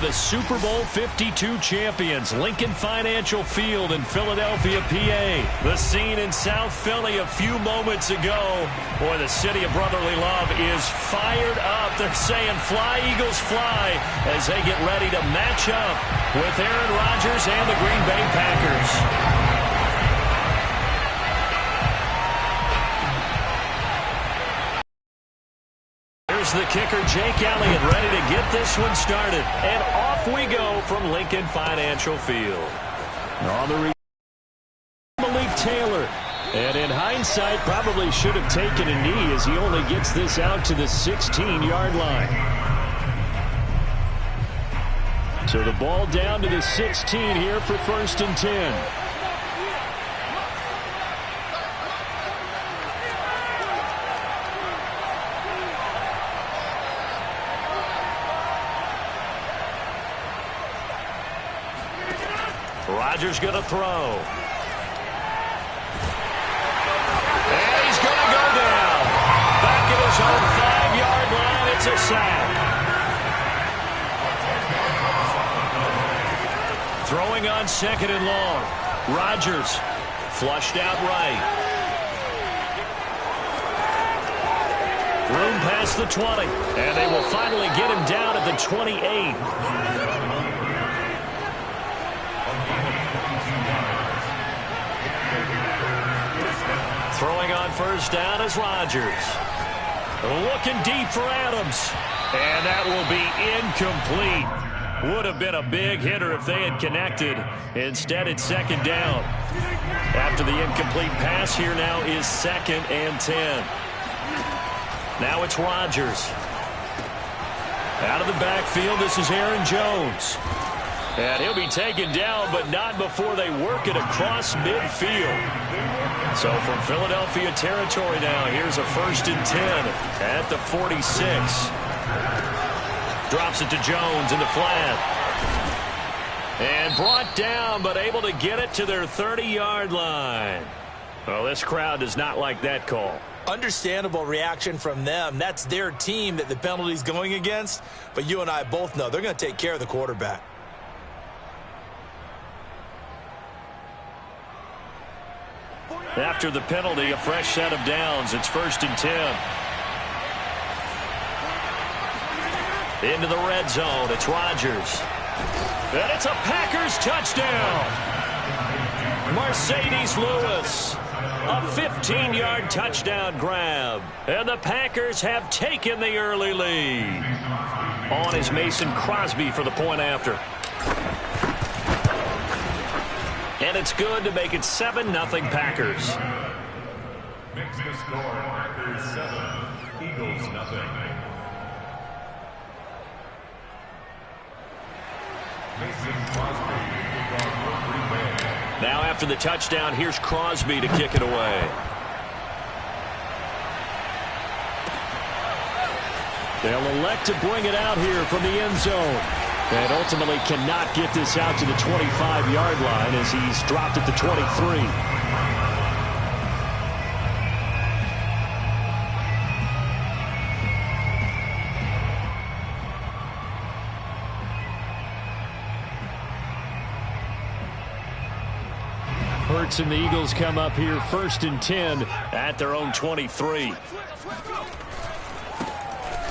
the Super Bowl 52 champions, Lincoln Financial Field in Philadelphia, PA. The scene in South Philly a few moments ago. Boy, the city of brotherly love is fired up. They're saying, "Fly, Eagles, fly," as they get ready to match up with Aaron Rodgers and the Green Bay Packers. The kicker, Jake Elliott, ready to get this one started. And off we go from Lincoln Financial Field. On the Malik Taylor. And in hindsight, probably should have taken a knee as he only gets this out to the 16-yard line. So the ball down to the 16 here for 1st and 10. Rodgers going to throw. And he's going to go down. Back at his own 5-yard line. It's a sack. Throwing on 2nd and long. Rodgers flushed out right. Room past the 20. And they will finally get him down at the 28. Throwing on 1st down is Rodgers. Looking deep for Adams. And that will be incomplete. Would have been a big hitter if they had connected. Instead, it's 2nd down. After the incomplete pass, here now is 2nd and 10. Now it's Rodgers. Out of the backfield, this is Aaron Jones. And he'll be taken down, but not before they work it across midfield. So from Philadelphia territory now, here's a 1st and 10 at the 46. Drops it to Jones in the flat. And brought down, but able to get it to their 30-yard line. Well, this crowd does not like that call. Understandable reaction from them. That's their team that the penalty's going against. But you and I both know they're going to take care of the quarterback. After the penalty, a fresh set of downs. It's 1st and 10. Into the red zone. It's Rodgers. And it's a Packers touchdown. Mercedes Lewis. A 15-yard touchdown grab. And the Packers have taken the early lead. On is Mason Crosby for the point after. And it's good to make it 7-0 Packers. Makes the score Packers 7, Eagles 0. Mason Crosby. Now after the touchdown, here's Crosby to kick it away. They'll elect to bring it out here from the end zone. And ultimately cannot get this out to the 25-yard line as he's dropped at the 23. Hurts and the Eagles come up here 1st and 10 at their own 23.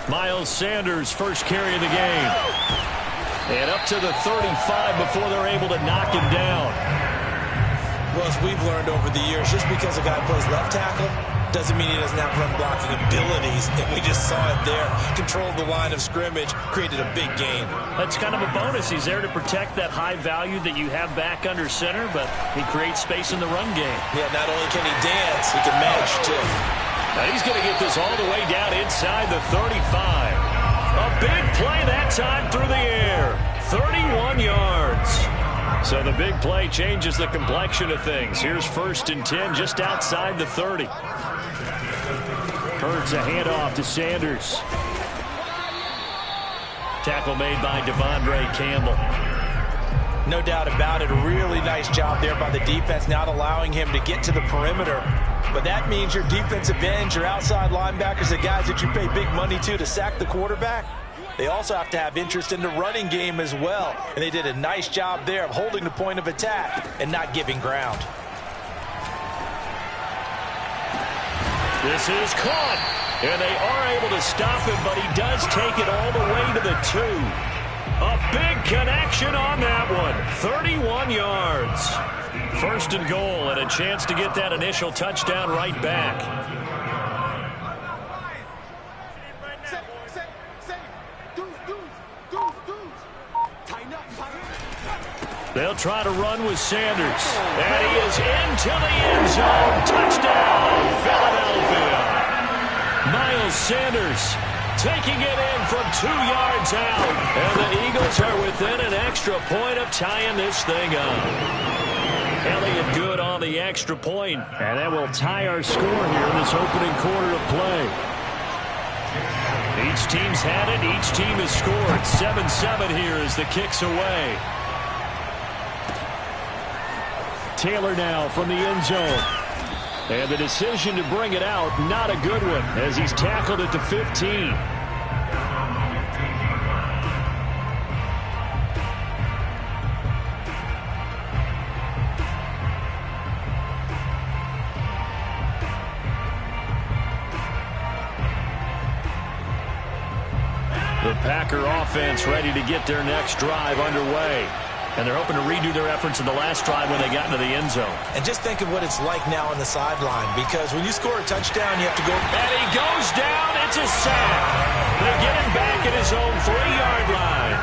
Miles Sanders, first carry of the game. And up to the 35 before they're able to knock him down. Well, as we've learned over the years, just because a guy plays left tackle doesn't mean he doesn't have run blocking abilities. And we just saw it there. Controlled the line of scrimmage, created a big gain. That's kind of a bonus. He's there to protect that high value that you have back under center, but he creates space in the run game. Yeah, not only can he dance, he can manage too. Now he's going to get this all the way down inside the 35. A big play that time through the air. 31 yards. So the big play changes the complexion of things. Here's 1st and 10 just outside the 30. Hurts a handoff to Sanders. Tackle made by Devondre Campbell. No doubt about it. A really nice job there by the defense, not allowing him to get to the perimeter. But that means your defensive ends, your outside linebackers, the guys that you pay big money to sack the quarterback, they also have to have interest in the running game as well. And they did a nice job there of holding the point of attack and not giving ground. This is caught, and they are able to stop him, but he does take it all the way to the 2. A big connection on that one, 31 yards. First and goal, and a chance to get that initial touchdown right back. They'll try to run with Sanders. And he is into the end zone. Touchdown, Philadelphia. Miles Sanders taking it in from 2 yards out. And the Eagles are within an extra point of tying this thing up. Elliott good on the extra point. And that will tie our score here in this opening quarter of play. Each team's had it. Each team has scored. 7-7 here as the kick's away. Taylor now from the end zone. And the decision to bring it out, not a good one, as he's tackled at the 15. The Packer offense ready to get their next drive underway. And they're hoping to redo their efforts in the last drive when they got into the end zone. And just think of what it's like now on the sideline, because when you score a touchdown, you have to go. And he goes down. It's a sack. They get him back at his own 3-yard line.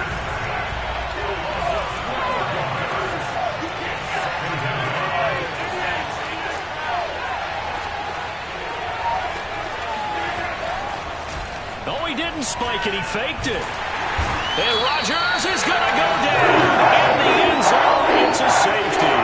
No, he didn't spike it. He faked it. And Rodgers is going to go down in the end zone. It's a safety.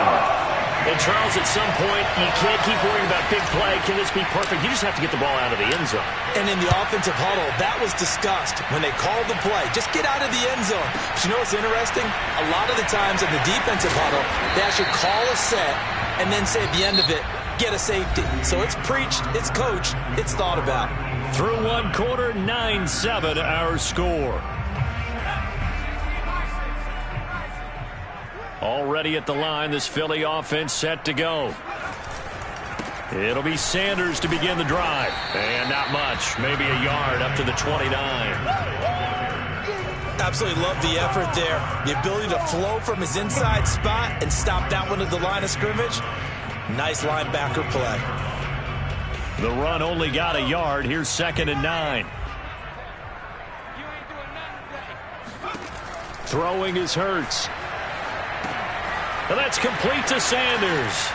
And Charles, at some point, you can't keep worrying about big play. Can this be perfect? You just have to get the ball out of the end zone. And in the offensive huddle, that was discussed when they called the play. Just get out of the end zone. But you know what's interesting? A lot of the times in the defensive huddle, they actually call a set and then say at the end of it, get a safety. So it's preached, it's coached, it's thought about. Through one quarter, 9-7 our score. Already at the line, this Philly offense set to go. It'll be Sanders to begin the drive. And not much, maybe a yard up to the 29. Absolutely love the effort there. The ability to flow from his inside spot and stop that one at the line of scrimmage. Nice linebacker play. The run only got a yard. Here's 2nd and 9. Throwing is Hurts. And that's complete to Sanders.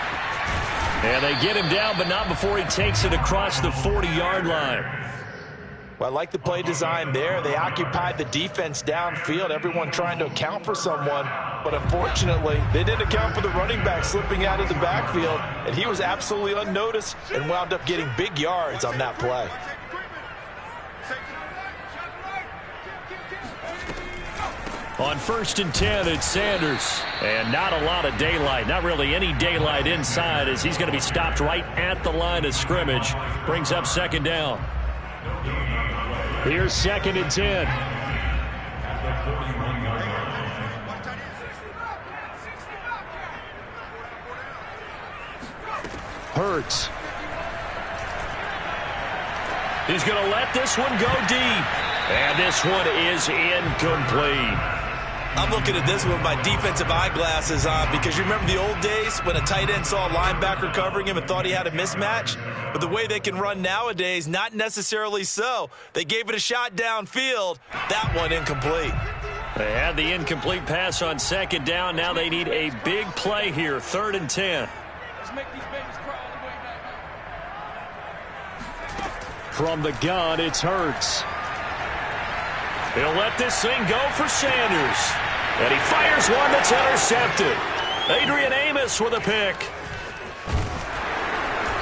And they get him down, but not before he takes it across the 40-yard line. Well, I like the play design there. They occupied the defense downfield, everyone trying to account for someone. But unfortunately, they didn't account for the running back slipping out of the backfield. And he was absolutely unnoticed and wound up getting big yards on that play. On 1st and 10, it's Sanders. And not a lot of daylight. Not really any daylight inside, as he's going to be stopped right at the line of scrimmage. Brings up 2nd down. Here's 2nd and 10. Hurts. He's going to let this one go deep. And this one is incomplete. I'm looking at this with my defensive eyeglasses on, because you remember the old days when a tight end saw a linebacker covering him and thought he had a mismatch? But the way they can run nowadays, not necessarily so. They gave it a shot downfield. That one incomplete. They had the incomplete pass on 2nd down. Now they need a big play here, 3rd and 10. Let's make these babies crawl all the way back. From the gun, it's Hurts. He'll let this thing go for Sanders. And he fires one that's intercepted. Adrian Amos with a pick.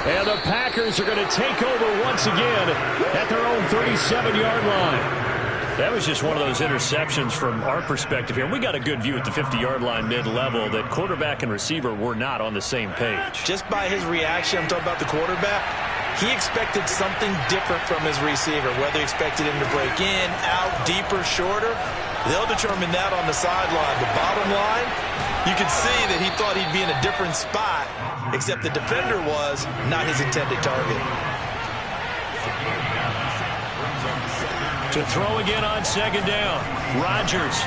And the Packers are going to take over once again at their own 37-yard line. That was just one of those interceptions from our perspective here. We got a good view at the 50-yard line mid-level that quarterback and receiver were not on the same page. Just by his reaction, I'm talking about the quarterback, He expected something different from his receiver, whether he expected him to break in, out, deeper, shorter. They'll determine that on the sideline. The bottom line, you could see that he thought he'd be in a different spot, except the defender was not his intended target. To throw again on second down, Rodgers.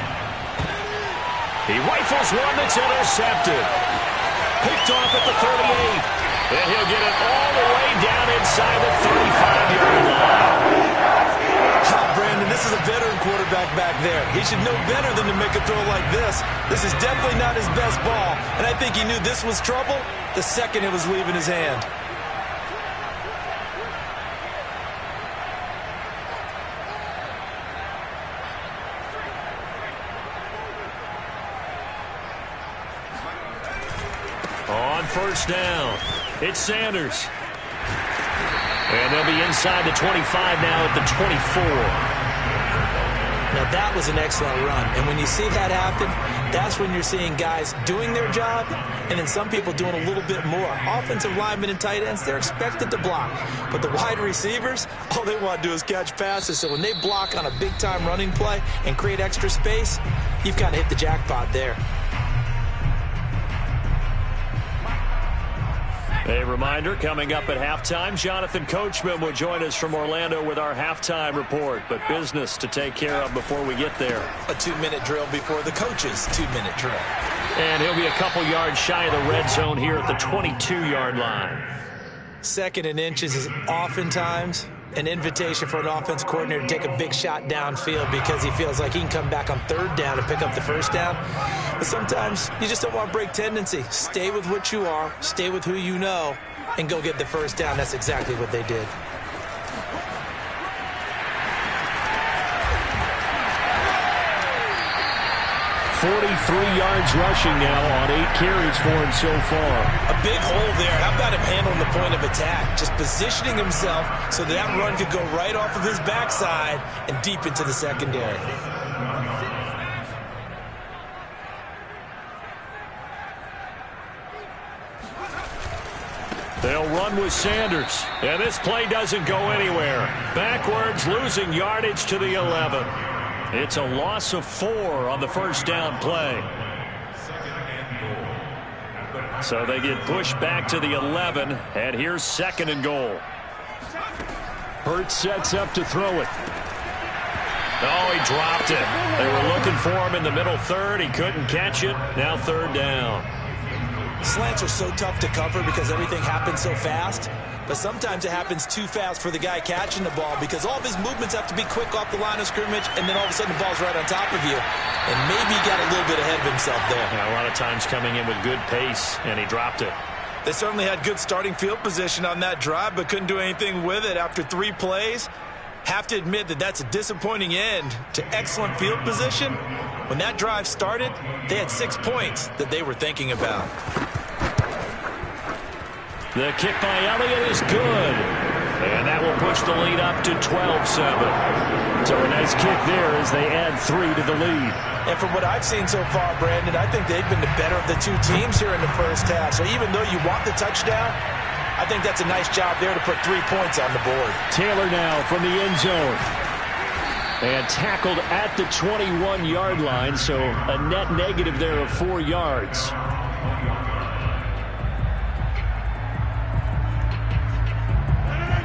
He rifles one that's intercepted. Picked off at the 38. And he'll get it all the way down inside the 35-yard line. Brandon, this is a veteran quarterback back there. He should know better than to make a throw like this. This is definitely not his best ball, and I think he knew this was trouble the second it was leaving his hand. On first down, it's Sanders. And they'll be inside the 25 now at the 24. Now that was an excellent run, and when you see that happen, that's when you're seeing guys doing their job and then some people doing a little bit more. Offensive linemen and tight ends, they're expected to block, but the wide receivers, all they want to do is catch passes. So when they block on a big-time running play and create extra space, you've kind of hit the jackpot there. A reminder, coming up at halftime, Jonathan Coachman will join us from Orlando with our halftime report. But business to take care of before we get there. A 2-minute drill before the coach's 2-minute drill. And he'll be a couple yards shy of the red zone here at the 22-yard line. Second and inches is oftentimes an invitation for an offense coordinator to take a big shot downfield because he feels like he can come back on third down and pick up the first down. But sometimes you just don't want to break tendency. Stay with what you are, stay with who you know, and go get the first down. That's exactly what they did. .43 yards rushing now on 8 carries for him so far. A big hole there. How about him handling the point of attack? Just positioning himself so that run could go right off of his backside and deep into the secondary. They'll run with Sanders. And this play doesn't go anywhere. Backwards, losing yardage to the 11. It's a loss of 4 on the first down play. So they get pushed back to the 11, and here's second and goal. Hurts sets up to throw it. Oh, he dropped it. They were looking for him in the middle third. He couldn't catch it. Now third down. Slants are so tough to cover because everything happens so fast. But sometimes it happens too fast for the guy catching the ball because all of his movements have to be quick off the line of scrimmage, and then all of a sudden the ball's right on top of you. And maybe he got a little bit ahead of himself there. Yeah, a lot of times coming in with good pace, and he dropped it. They certainly had good starting field position on that drive, but couldn't do anything with it after 3 plays. Have to admit that that's a disappointing end to excellent field position. When that drive started, they had 6 points that they were thinking about. The kick by Elliott is good. And that will push the lead up to 12-7. So a nice kick there as they add 3 to the lead. And from what I've seen so far, Brandon, I think they've been the better of the 2 teams here in the first half. So even though you want the touchdown, I think that's a nice job there to put 3 points on the board. Taylor now from the end zone. And tackled at the 21-yard line, so a net negative there of 4 yards.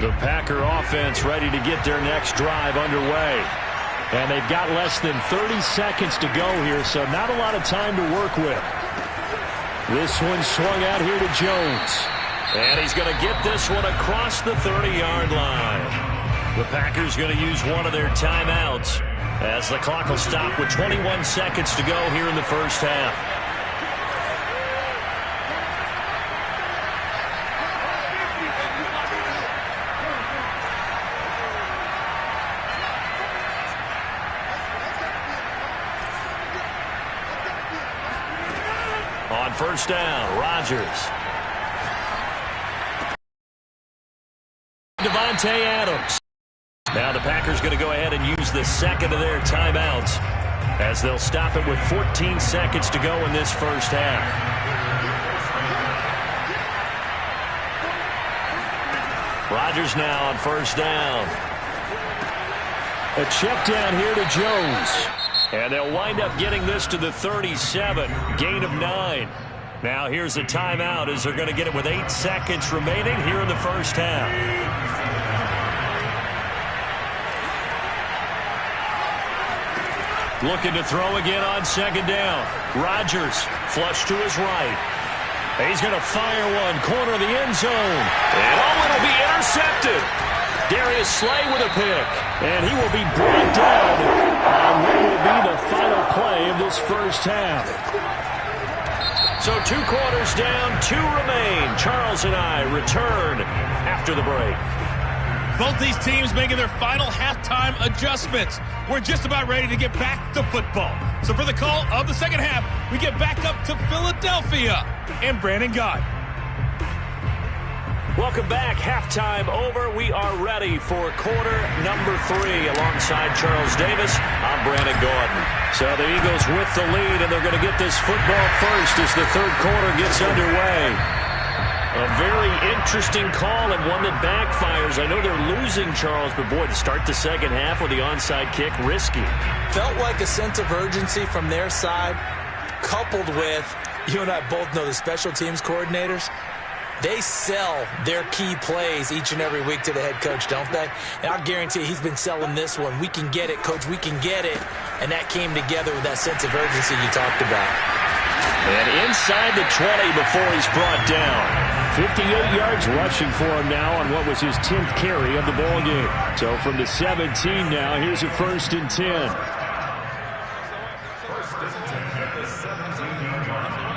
The Packer offense ready to get their next drive underway. And they've got less than 30 seconds to go here, so not a lot of time to work with. This one swung out here to Jones. And he's going to get this one across the 30-yard line. The Packers going to use one of their timeouts as the clock will stop with 21 seconds to go here in the first half. On first down, Rodgers. Davante Adams. Now the Packers going to go ahead and use the second of their timeouts as they'll stop it with 14 seconds to go in this first half. Rodgers now on first down. A check down here to Jones. And they'll wind up getting this to the 37. Gain of 9. Now here's a timeout as they're going to get it with 8 seconds remaining here in the first half. Looking to throw again on second down. Rodgers flush to his right. He's going to fire one. Corner of the end zone. And it'll be intercepted. Darius Slay with a pick. And he will be brought down on what will be the final play of this first half. So 2 quarters down, 2 remain. Charles and I return after the break. Both these teams making their final halftime adjustments. We're just about ready to get back to football. So for the call of the second half, we get back up to Philadelphia and Brandon Gaudin. Welcome back. Halftime over. We are ready for quarter number 3. Alongside Charles Davis, I'm Brandon Gaudin. So the Eagles with the lead, and they're going to get this football first as the third quarter gets underway. A very interesting call and one that backfires. I know they're losing, Charles, but boy, to start the second half with the onside kick, risky. Felt like a sense of urgency from their side, coupled with, you and I both know the special teams coordinators, they sell their key plays each and every week to the head coach, don't they? And I'll guarantee he's been selling this one. We can get it, coach, we can get it. And that came together with that sense of urgency you talked about. And inside the 20 before he's brought down. 58 yards rushing for him now on what was his 10th carry of the ball game. So from the 17 now, here's a 1st and 10. 1st and 10 at the 17-yard line.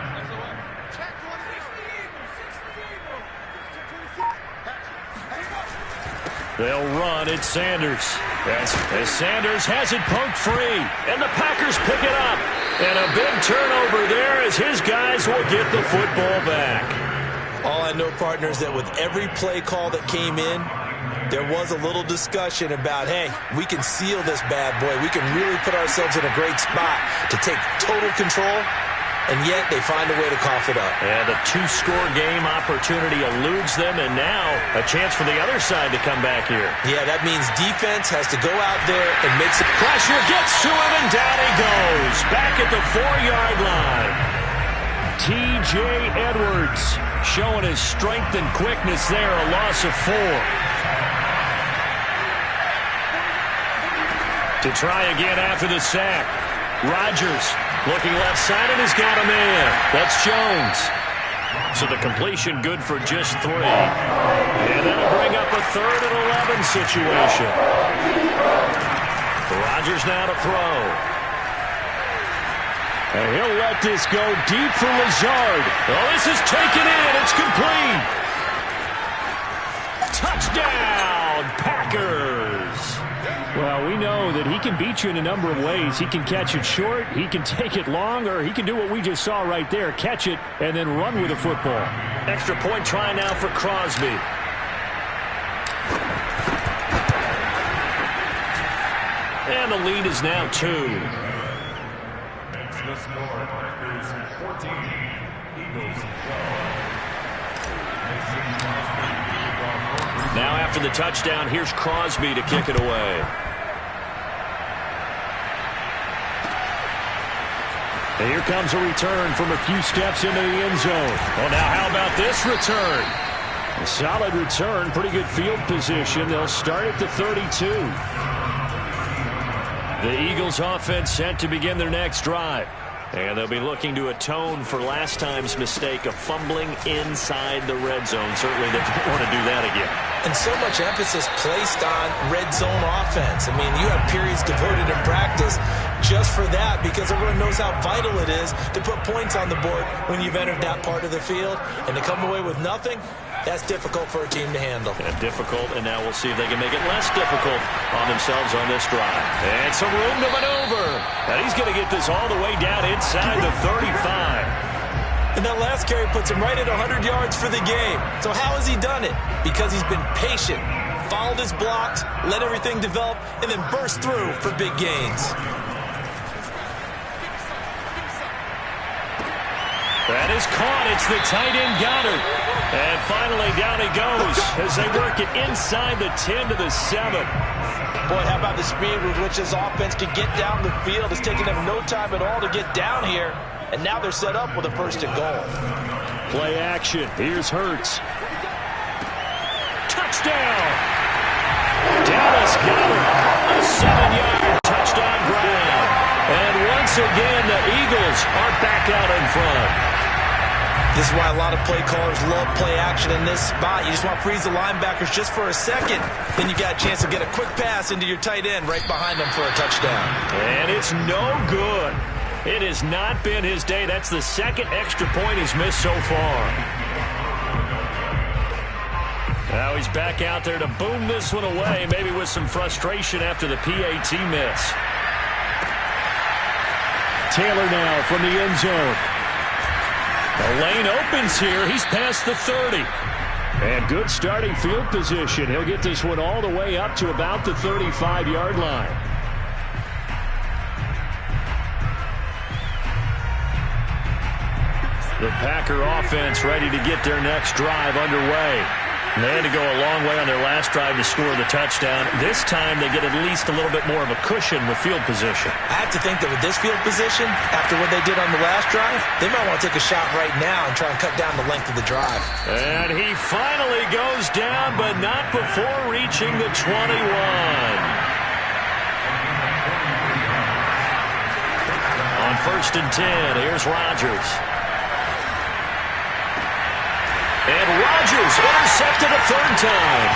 They'll run. It's Sanders. As Sanders has it poked free. And the Packers pick it up. And a big turnover there as his guys will get the football back. All I know, partner, is that with every play call that came in, there was a little discussion about, hey, we can seal this bad boy. We can really put ourselves in a great spot to take total control, and yet they find a way to cough it up. And a 2-score game opportunity eludes them, and now a chance for the other side to come back here. Yeah, that means defense has to go out there and make some pressure. Gets to him, and down he goes. Back at the 4-yard line. T.J. Edwards showing his strength and quickness there, a loss of 4. To try again after the sack. Rodgers looking left side and has got him in. That's Jones. So the completion good for just 3. And that'll bring up a 3rd and 11 situation. Rodgers now to throw. And he'll let this go deep for Lazard. Oh, this is taken in. It's complete. Touchdown, Packers. Well, we know that he can beat you in a number of ways. He can catch it short, he can take it long, or he can do what we just saw right there, catch it and then run with the football. Extra point try now for Crosby. And the lead is now 2. The score, Packers 14, Eagles 12. Now after the touchdown, here's Crosby to kick it away. And here comes a return from a few steps into the end zone. Well, now how about this return? A solid return, pretty good field position. They'll start at the 32. The Eagles offense set to begin their next drive. And they'll be looking to atone for last time's mistake of fumbling inside the red zone. Certainly they don't want to do that again. And so much emphasis placed on red zone offense. I mean, you have periods devoted in practice just for that because everyone knows how vital it is to put points on the board when you've entered that part of the field. And to come away with nothing, that's difficult for a team to handle. And difficult, and now we'll see if they can make it less difficult on themselves on this drive. And some room to maneuver. And he's going to get this all the way down inside the 35. And that last carry puts him right at 100 yards for the game. So how has he done it? Because he's been patient, followed his blocks, let everything develop, and then burst through for big gains. That is caught. It's the tight end Goddard. And finally down he goes as they work it inside the 10 to the 7. Boy, how about the speed with which this offense can get down the field? It's taking them no time at all to get down here. And now they're set up with a 1st and goal. Play action. Here's Hurts. Touchdown. Dallas Goedert. A 7-yard touchdown grab. And once again, the Eagles are back out in front. This is why a lot of play callers love play action in this spot. You just want to freeze the linebackers just for a second. Then you got a chance to get a quick pass into your tight end right behind them for a touchdown. And it's no good. It has not been his day. That's the 2nd extra point he's missed so far. Now he's back out there to boom this one away, maybe with some frustration after the PAT miss. Taylor now from the end zone. The lane opens here. He's past the 30. And good starting field position. He'll get this one all the way up to about the 35-yard line. The Packer offense ready to get their next drive underway. And they had to go a long way on their last drive to score the touchdown. This time they get at least a little bit more of a cushion with field position. I have to think that with this field position, after what they did on the last drive, they might want to take a shot right now and try and cut down the length of the drive. And he finally goes down, but not before reaching the 21. On 1st and 10, here's Rodgers. And Rodgers intercepted a 3rd time.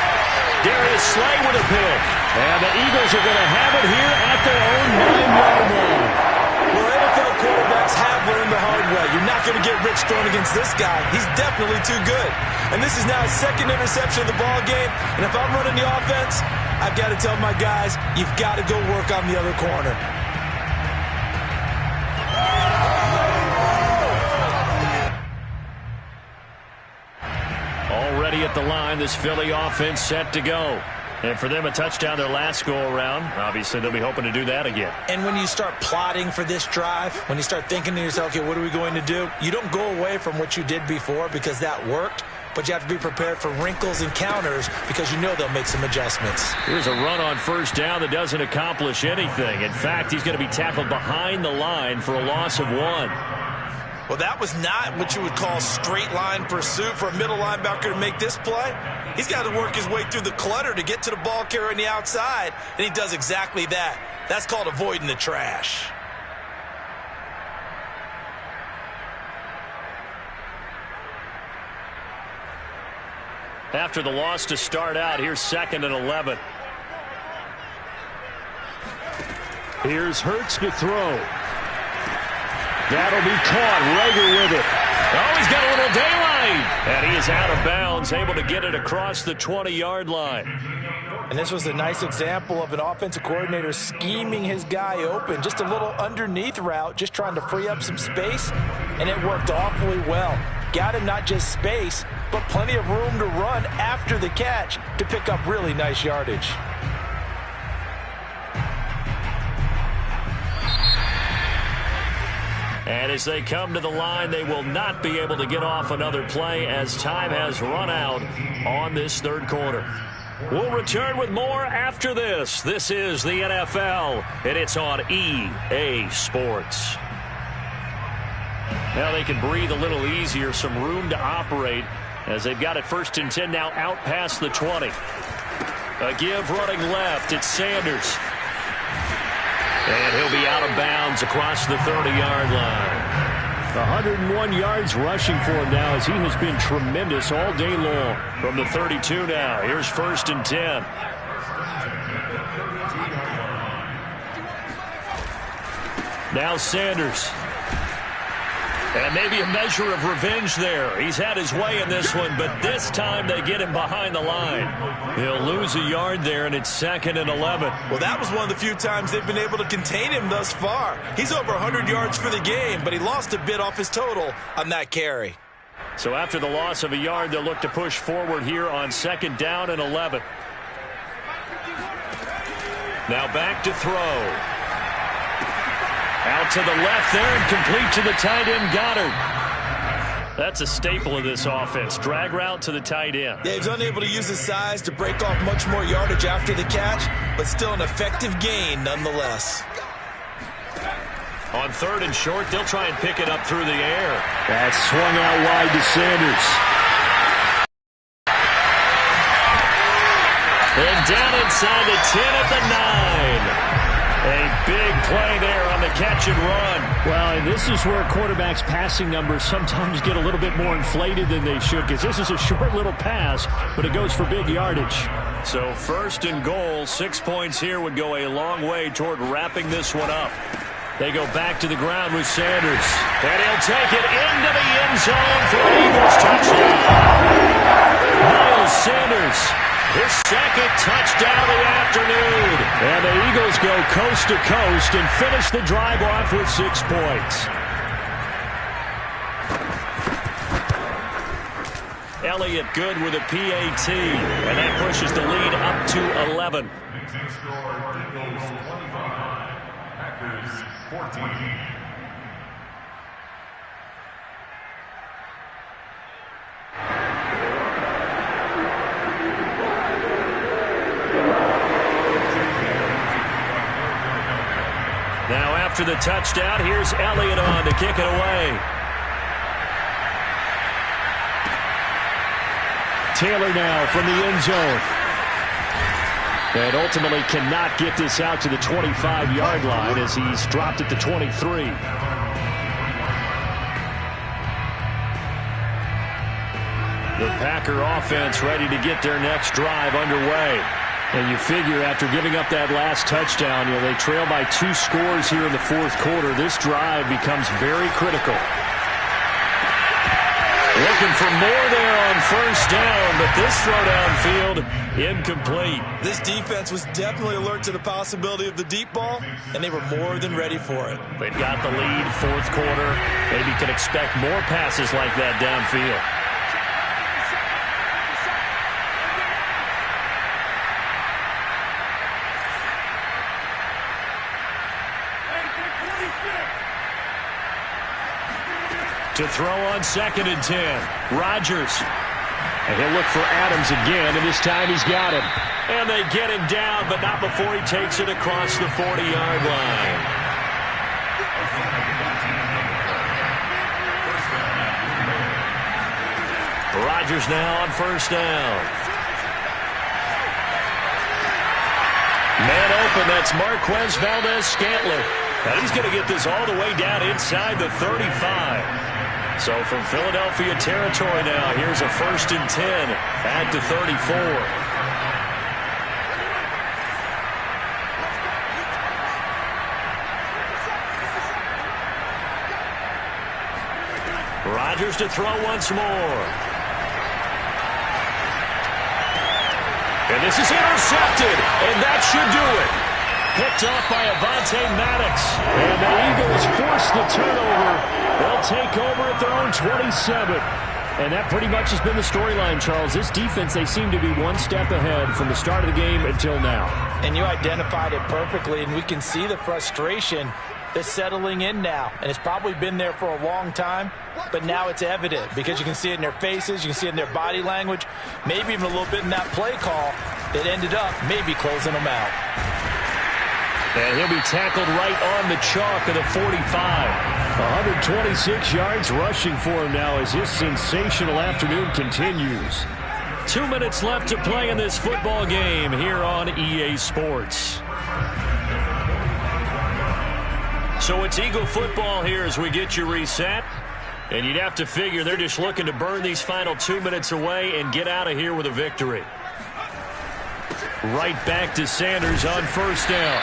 Darius Slay with a pick. And the Eagles are going to have it here at their own 9-yard line. Well, NFL quarterbacks have learned the hard way. You're not going to get rich throwing against this guy. He's definitely too good. And this is now his 2nd interception of the ball game. And if I'm running the offense, I've got to tell my guys, you've got to go work on the other corner. Already at the line, this Philly offense set to go. And for them, a touchdown their last go-around. Obviously, they'll be hoping to do that again. And when you start plotting for this drive, when you start thinking to yourself, okay, what are we going to do? You don't go away from what you did before because that worked, but you have to be prepared for wrinkles and counters because you know they'll make some adjustments. Here's a run on 1st down that doesn't accomplish anything. In fact, he's going to be tackled behind the line for a loss of 1. Well, that was not what you would call straight line pursuit for a middle linebacker to make this play. He's got to work his way through the clutter to get to the ball carrier on the outside, and he does exactly that. That's called avoiding the trash. After the loss to start out, here's 2nd and 11. Here's Hurts to throw. That'll be caught. Rager with it. Oh, he's got a little daylight. And he is out of bounds, able to get it across the 20-yard line. And this was a nice example of an offensive coordinator scheming his guy open. Just a little underneath route, just trying to free up some space. And it worked awfully well. Got him not just space, but plenty of room to run after the catch to pick up really nice yardage. And as they come to the line, they will not be able to get off another play as time has run out on this 3rd quarter. We'll return with more after this. This is the NFL, and it's on EA Sports. Now they can breathe a little easier, some room to operate as they've got it 1st and 10 now out past the 20. A give running left. It's Sanders. And he'll be out of bounds across the 30-yard line. 101 yards rushing for him now as he has been tremendous all day long. From the 32 now, here's 1st and 10. Now Sanders. And maybe a measure of revenge there. He's had his way in this one, but this time they get him behind the line. He'll lose a yard there, and it's 2nd and 11. Well, that was one of the few times they've been able to contain him thus far. He's over 100 yards for the game, but he lost a bit off his total on that carry. So after the loss of a yard, they'll look to push forward here on 2nd down and 11. Now back to throw. Out to the left there and complete to the tight end Goddard. That's a staple of this offense. Drag route to the tight end. Yeah, he's unable to use his size to break off much more yardage after the catch, but still an effective gain nonetheless. On 3rd and short, they'll try and pick it up through the air. That's swung out wide to Sanders. And down inside the 10 at the 9. A big play there on the catch and run. Well, and this is where quarterbacks' passing numbers sometimes get a little bit more inflated than they should, because this is a short little pass, but it goes for big yardage. So 1st and goal, 6 points here would go a long way toward wrapping this one up. They go back to the ground with Sanders. And he'll take it into the end zone for an Eagles touchdown. Miles Sanders, his 2nd touchdown of the afternoon. And the Eagles go coast to coast and finish the drive off with 6 points. Elliott good with a PAT. And that pushes the lead up to 11. Mixing score, Eagles 25, Packers 14. Now after the touchdown, here's Elliott on to kick it away. Taylor now from the end zone. And ultimately cannot get this out to the 25-yard line as he's dropped at the 23. The Packer offense ready to get their next drive underway. And you figure after giving up that last touchdown, they trail by 2 scores here in the 4th quarter. This drive becomes very critical. Looking for more there on 1st down, but this throw downfield incomplete. This defense was definitely alert to the possibility of the deep ball, and they were more than ready for it. They've got the lead, 4th quarter. Maybe can expect more passes like that downfield. To throw on 2nd and 10. Rodgers. And he'll look for Adams again, and this time he's got him. And they get him down, but not before he takes it across the 40-yard line. Rodgers now on 1st down. Man open, that's Marquez Valdez-Scantling. And he's going to get this all the way down inside the 35. So from Philadelphia territory now, here's a 1st and 10 at the 34. Rodgers to throw once more. And this is intercepted, and that should do it. Picked off by Avonte Maddox. And the Eagles force the turnover. They'll take over at their own 27. And that pretty much has been the storyline, Charles. This defense, they seem to be one step ahead from the start of the game until now. And you identified it perfectly, and we can see the frustration that's settling in now. And it's probably been there for a long time, but now it's evident because you can see it in their faces, you can see it in their body language, maybe even a little bit in that play call that ended up maybe closing them out. And he'll be tackled right on the chalk of the 45. 126 yards rushing for him now as his sensational afternoon continues. 2 minutes left to play in this football game here on EA Sports. So it's Eagle football here as we get you reset. And you'd have to figure they're just looking to burn these final 2 minutes away and get out of here with a victory. Right back to Sanders on 1st down.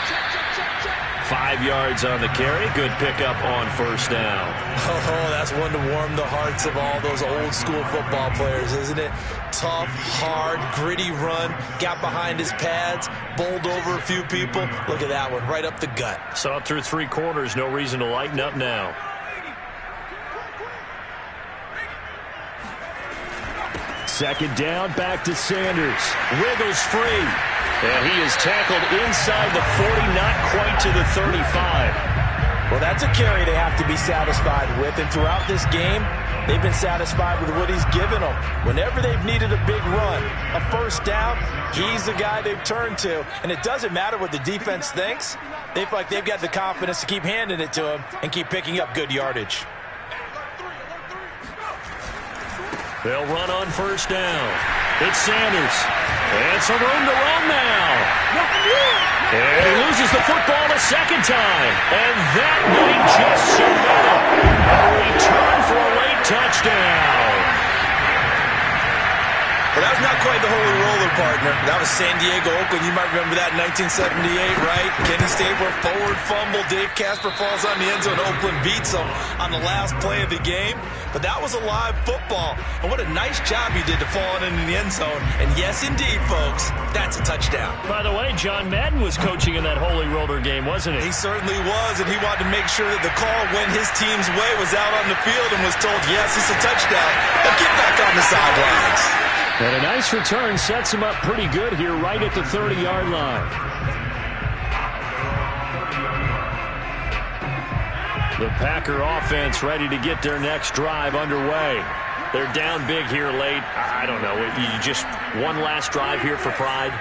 5 yards on the carry. Good pickup on 1st down. Oh, that's one to warm the hearts of all those old school football players, isn't it? Tough, hard, gritty run. Got behind his pads, bowled over a few people. Look at that one, right up the gut. Saw it through 3 quarters. No reason to lighten up now. Second down, back to Sanders. Wiggles free. And he is tackled inside the 40, not quite to the 35. Well, that's a carry they have to be satisfied with. And throughout this game, they've been satisfied with what he's given them. Whenever they've needed a big run, a first down, he's the guy they've turned to. And it doesn't matter what the defense thinks. They feel like they've got the confidence to keep handing it to him and keep picking up good yardage. They'll run on first down. It's Sanders. And some room to run now. And he loses the football a second time. And that might just cement it. A return for a late touchdown. Well, that was not quite the holy roller, partner. That was San Diego, Oakland. You might remember that in 1978, right? Kenny Stabler, forward fumble. Dave Casper falls on the end zone. Oakland beats him on the last play of the game. But that was a live football. And what a nice job he did to fall into the end zone. And yes, indeed, folks, that's a touchdown. By the way, John Madden was coaching in that holy roller game, wasn't he? He certainly was, and he wanted to make sure that the call went his team's way, was out on the field, and was told, yes, it's a touchdown. Now get back on the sidelines. And a nice return sets him up pretty good here right at the 30-yard line. The Packer offense ready to get their next drive underway. They're down big here late. I don't know. You just one last drive here for pride?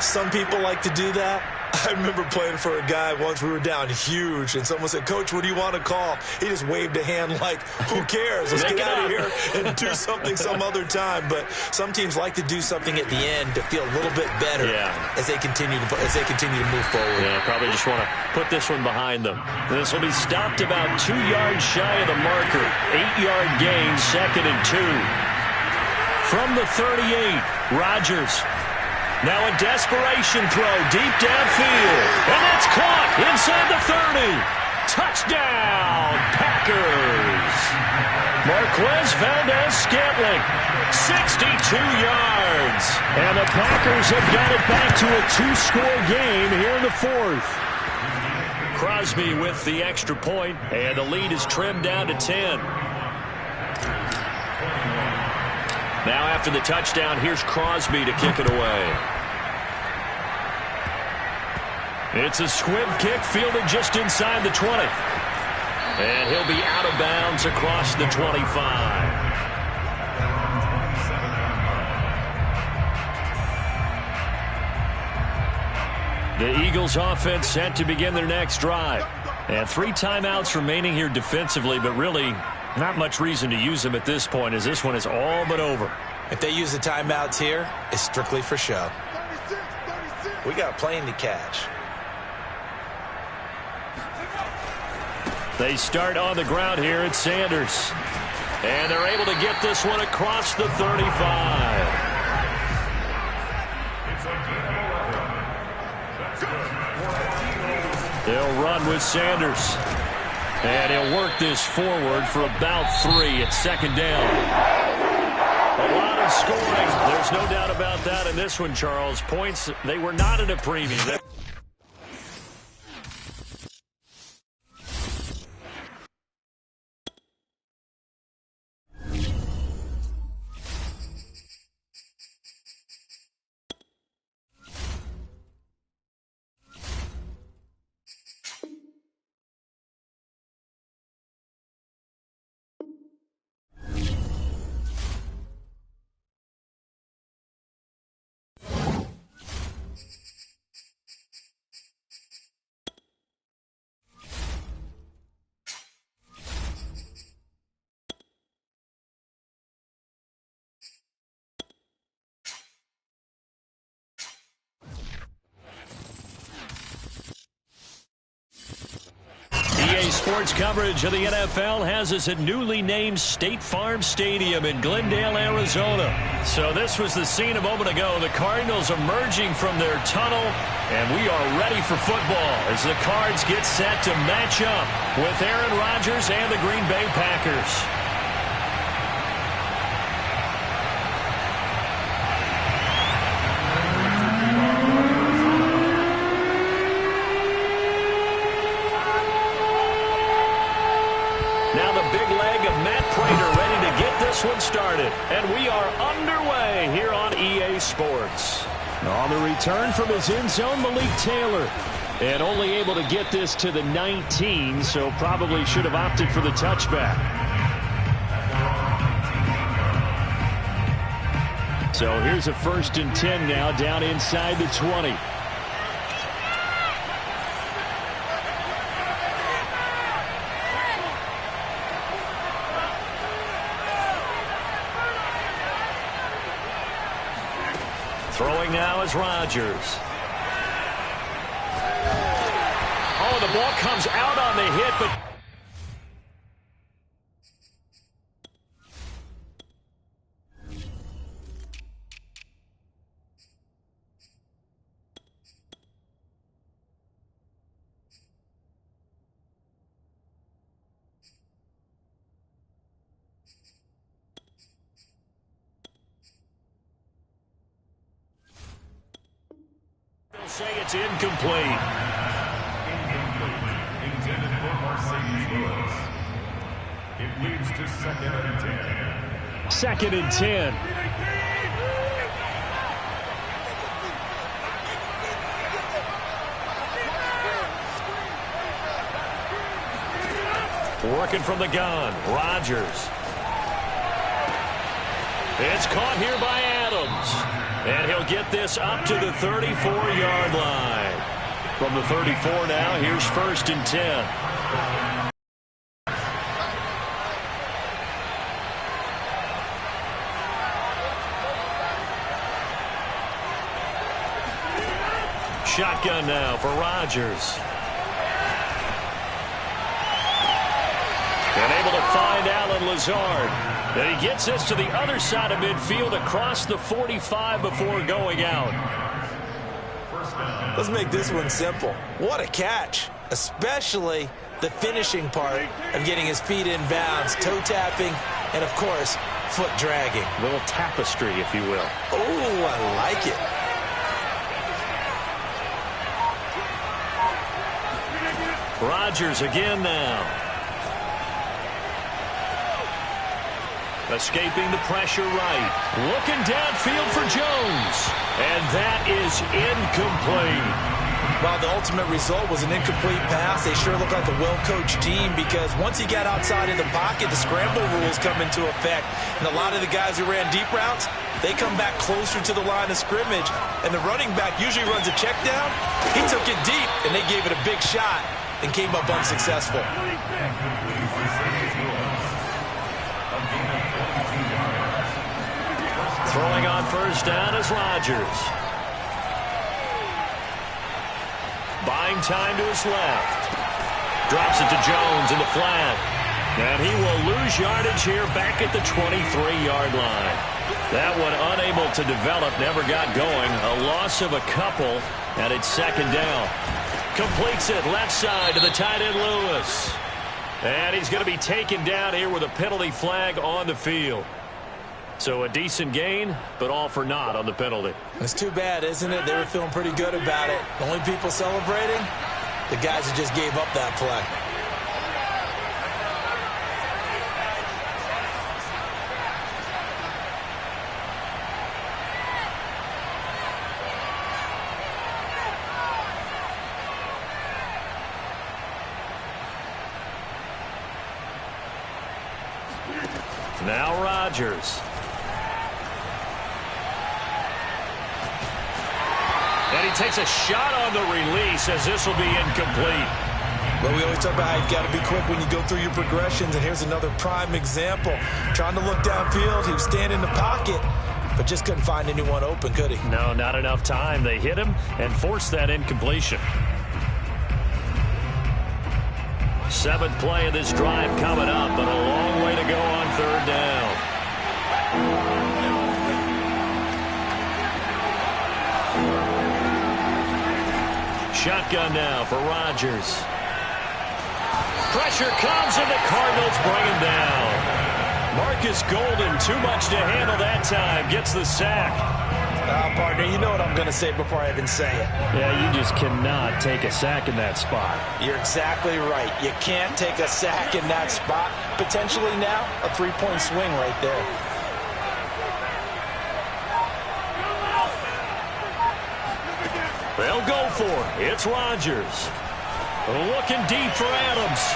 Some people like to do that. I remember playing for a guy once. We were down huge, and someone said, "Coach, what do you want to call?" He just waved a hand like, who cares? Let's get out of here and do something some other time. But some teams like to do something at the end to feel a little bit better as they continue to move forward. Yeah, probably just want to put this one behind them. This will be stopped about 2 yards shy of the marker. 8-yard gain, 2nd and 2. From the 38, Rodgers. Now a desperation throw deep downfield. And that's caught inside the 30. Touchdown, Packers. Marquez Valdez-Scantling, 62 yards. And the Packers have got it back to a 2-score game here in the 4th. Crosby with the extra point, and the lead is trimmed down to 10. Now after the touchdown, here's Crosby to kick it away. It's a squib kick fielded just inside the 20. And he'll be out of bounds across the 25. The Eagles offense set to begin their next drive. And 3 timeouts remaining here defensively, but really not much reason to use them at this point, as this one is all but over. If they use the timeouts here, it's strictly for show. We got a plane to catch. They start on the ground here at Sanders. And they're able to get this one across the 35. They'll run with Sanders. And he'll work this forward for about 3 at 2nd down. A lot of scoring. There's no doubt about that in this one, Charles. Points, they were not at a premium. EA Sports coverage of the NFL has us at newly named State Farm Stadium in Glendale, Arizona. So this was the scene a moment ago. The Cardinals emerging from their tunnel, and we are ready for football as the Cards get set to match up with Aaron Rodgers and the Green Bay Packers. Now the big leg of Matt Prater ready to get this one started. And we are underway here on EA Sports. On the return from his end zone, Malik Taylor. And only able to get this to the 19, so probably should have opted for the touchback. So here's a 1st and 10 now, down inside the 20. Throwing now is Rodgers. Oh, the ball comes out on the hit, but they'll say it's incomplete. Intended for Mercedes Lewis. It leads to 2nd and 10. 2nd and 10. Working from the gun, Rodgers. It's caught here by Adams. And he'll get this up to the 34-yard line. From the 34 now, here's 1st and 10. Shotgun now for Rodgers. And able to find Allen Lazard. And he gets this to the other side of midfield across the 45 before going out. Let's make this one simple. What a catch, especially the finishing part of getting his feet in bounds, toe tapping, and of course, foot dragging. A little tapestry, if you will. Oh, I like it. Rodgers again now. Escaping the pressure right. Looking downfield for Jones. And that is incomplete. Well, the ultimate result was an incomplete pass. They sure look like a well-coached team because once he got outside of the pocket, the scramble rules come into effect. And a lot of the guys who ran deep routes, they come back closer to the line of scrimmage. And the running back usually runs a check down. He took it deep, and they gave it a big shot and came up unsuccessful. Throwing on 1st down is Rodgers. Buying time to his left. Drops it to Jones in the flat. And he will lose yardage here back at the 23-yard line. That one unable to develop, never got going. A loss of a couple, and it's 2nd down. Completes it left side to the tight end Lewis. And he's going to be taken down here with a penalty flag on the field. So a decent gain, but all for naught on the penalty. It's too bad, isn't it? They were feeling pretty good about it. The only people celebrating, the guys who just gave up that play. Now Rodgers. And he takes a shot on the release as this will be incomplete. Well, we always talk about how you've got to be quick when you go through your progressions, and here's another prime example. Trying to look downfield, he was standing in the pocket, but just couldn't find anyone open, could he? No, not enough time. They hit him and forced that incompletion. 7th play of this drive coming up, but a long way to go on 3rd down. Shotgun now for Rodgers. Pressure comes, and the Cardinals bring him down. Marcus Golden, too much to handle that time, gets the sack. Partner, you know what I'm going to say before I even say it. Yeah, you just cannot take a sack in that spot. You're exactly right. You can't take a sack in that spot. Potentially now, a 3-point swing right there. They'll go for it. It's Rodgers. Looking deep for Adams.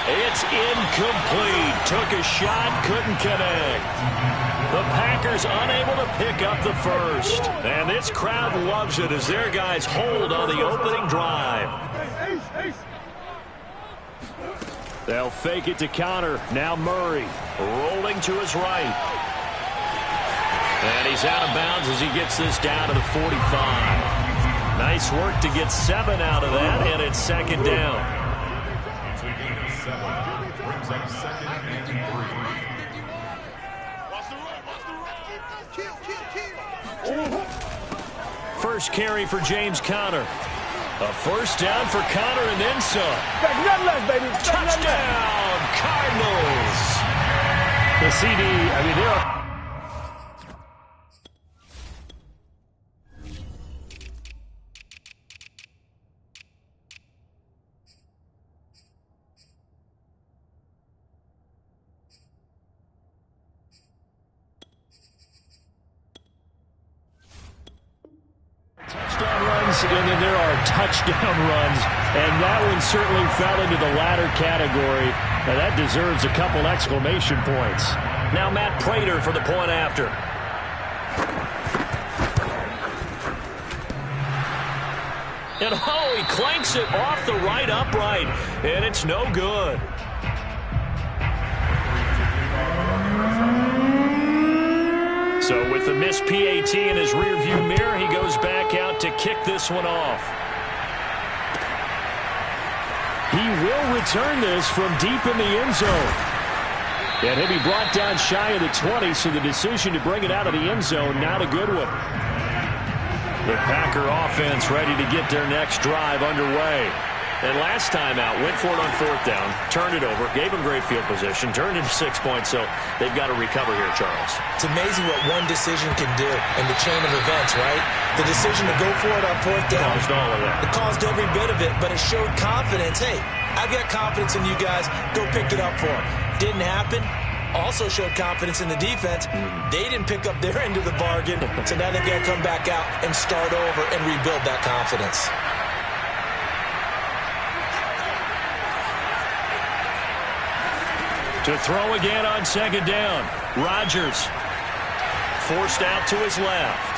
It's incomplete. Took a shot, couldn't connect. The Packers unable to pick up the first. And this crowd loves it as their guys hold on the opening drive. They'll fake it to counter. Now Murray rolling to his right. And he's out of bounds as he gets this down to the 45. Nice work to get 7 out of that, and it's second down. It's a gain of 7. Brings up second and 3. First carry for James Conner. A first down for Conner and then some. Touchdown, Cardinals. The CD, I mean, they're... And then there are touchdown runs, and that one certainly fell into the latter category. Now that deserves a couple exclamation points. Now Matt Prater for the point after. And oh, he clanks it off the right upright, and it's no good. So with the missed PAT in his rearview mirror, he goes back out to kick this one off. He will return this from deep in the end zone. And he'll be brought down shy of the 20, so the decision to bring it out of the end zone, not a good one. The Packer offense ready to get their next drive underway. And last time out, went for it on fourth down, turned it over, gave them great field position, turned into 6 points, so they've got to recover here, Charles. It's amazing what one decision can do in the chain of events, right? The decision to go for it on fourth down. Caused all of that. It caused every bit of it, but it showed confidence. Hey, I've got confidence in you guys. Go pick it up for them. Didn't happen. Also showed confidence in the defense. They didn't pick up their end of the bargain, so now they've got to come back out and start over and rebuild that confidence. To throw again on second down. Rodgers forced out to his left.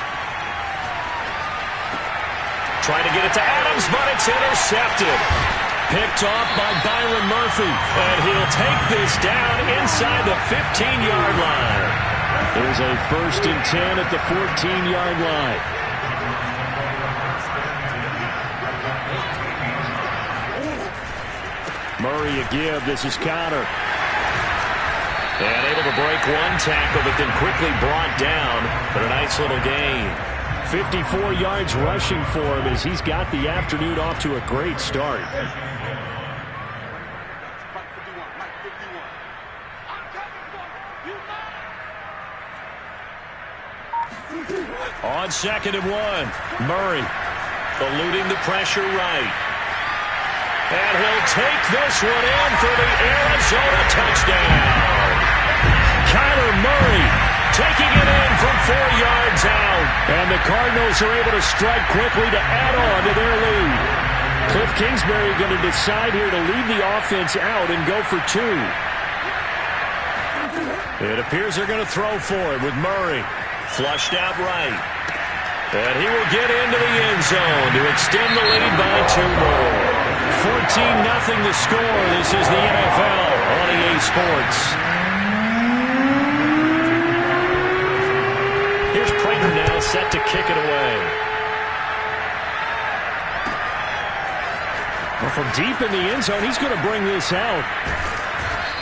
Trying to get it to Adams, but it's intercepted. Picked off by Byron Murphy. And he'll take this down inside the 15-yard line. There's a 1st and 10 at the 14-yard line. Murray a give. This is Conner. And able to break one tackle, but then quickly brought down. But a nice little gain. 54 yards rushing for him as he's got the afternoon off to a great start. On 2nd and 1, Murray eluding the pressure right. And he'll take this one in for the Arizona touchdown. Kyler Murray taking it in from 4 yards out. And the Cardinals are able to strike quickly to add on to their lead. Cliff Kingsbury going to decide here to lead the offense out and go for 2. It appears they're going to throw for it with Murray. Flushed out right. And he will get into the end zone to extend the lead by 2 more. 14-0 the score. This is the NFL on EA Sports. Here's Prater now set to kick it away. Well, from deep in the end zone, he's going to bring this out.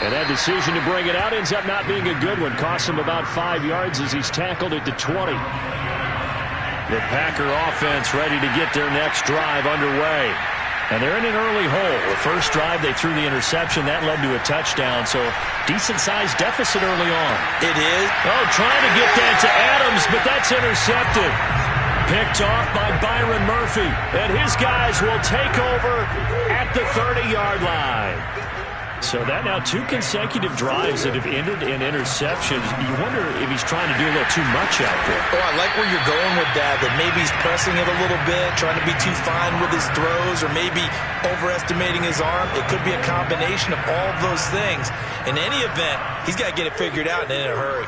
And that decision to bring it out ends up not being a good one. Costs him about 5 yards as he's tackled it to 20. The Packer offense ready to get their next drive underway. And they're in an early hole. The first drive, they threw the interception. That led to a touchdown, so decent-sized deficit early on. It is. Oh, trying to get that to Adams, but that's intercepted. Picked off by Byron Murphy. And his guys will take over at the 30-yard line. So that now 2 consecutive drives that have ended in interceptions. You wonder if he's trying to do a little too much out there. Oh, I like where you're going with that maybe he's pressing it a little bit, trying to be too fine with his throws, or maybe overestimating his arm. It could be a combination of all of those things. In any event, he's got to get it figured out and in a hurry.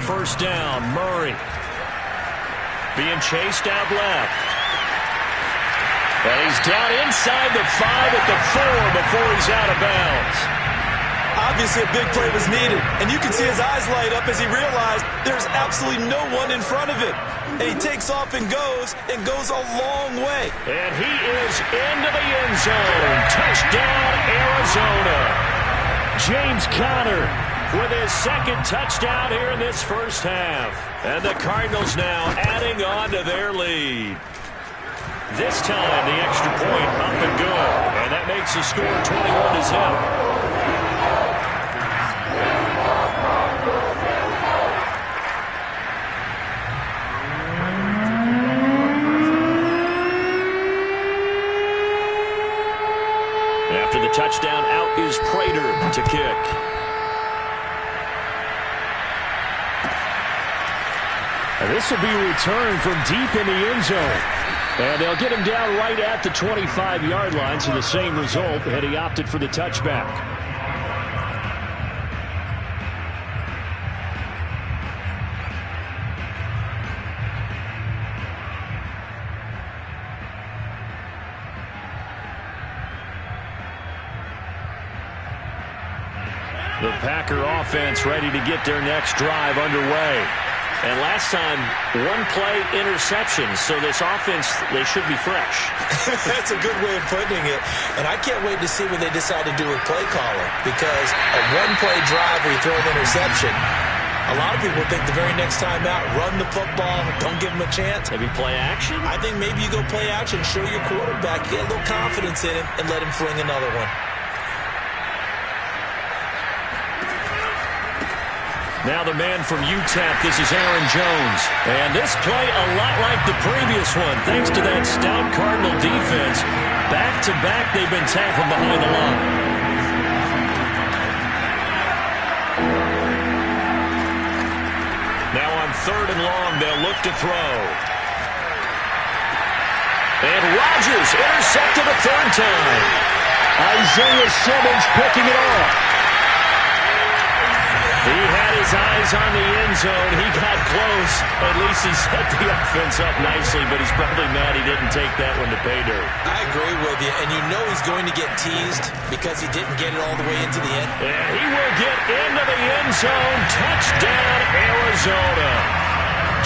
First down, Murray. Being chased out left. And he's down inside the 5 at the 4 before he's out of bounds. Obviously, a big play was needed, and you can see his eyes light up as he realized there's absolutely no one in front of him. And he takes off and goes a long way. And he is into the end zone. Touchdown, Arizona. James Conner With his second touchdown here in this first half. And the Cardinals now adding on to their lead. This time, the extra point up and good. And that makes the score 21-0. After the touchdown, out is Prater to kick. And this will be returned from deep in the end zone. And they'll get him down right at the 25-yard line, so the same result, and he opted for the touchback. The Packer offense ready to get their next drive underway. And last time, one play interception. So this offense, they should be fresh. That's a good way of putting it. And I can't wait to see what they decide to do with play calling. Because a one-play drive where you throw an interception, a lot of people think the very next time out, run the football, don't give them a chance. Maybe play action? I think maybe you go play action, show your quarterback, get a little confidence in him, and let him fling another one. Now the man from UTEP, this is Aaron Jones. And this play a lot like the previous one, thanks to that stout Cardinal defense. Back-to-back, they've been tackled behind the line. Now on 3rd and long, they'll look to throw. And Rodgers intercepted a third time. Isaiah Simmons picking it off. He had his eyes on the end zone. He got close. At least he set the offense up nicely, but he's probably mad he didn't take that one to pay dirt. I agree with you, and you know he's going to get teased because he didn't get it all the way into the end. And he will get into the end zone. Touchdown, Arizona.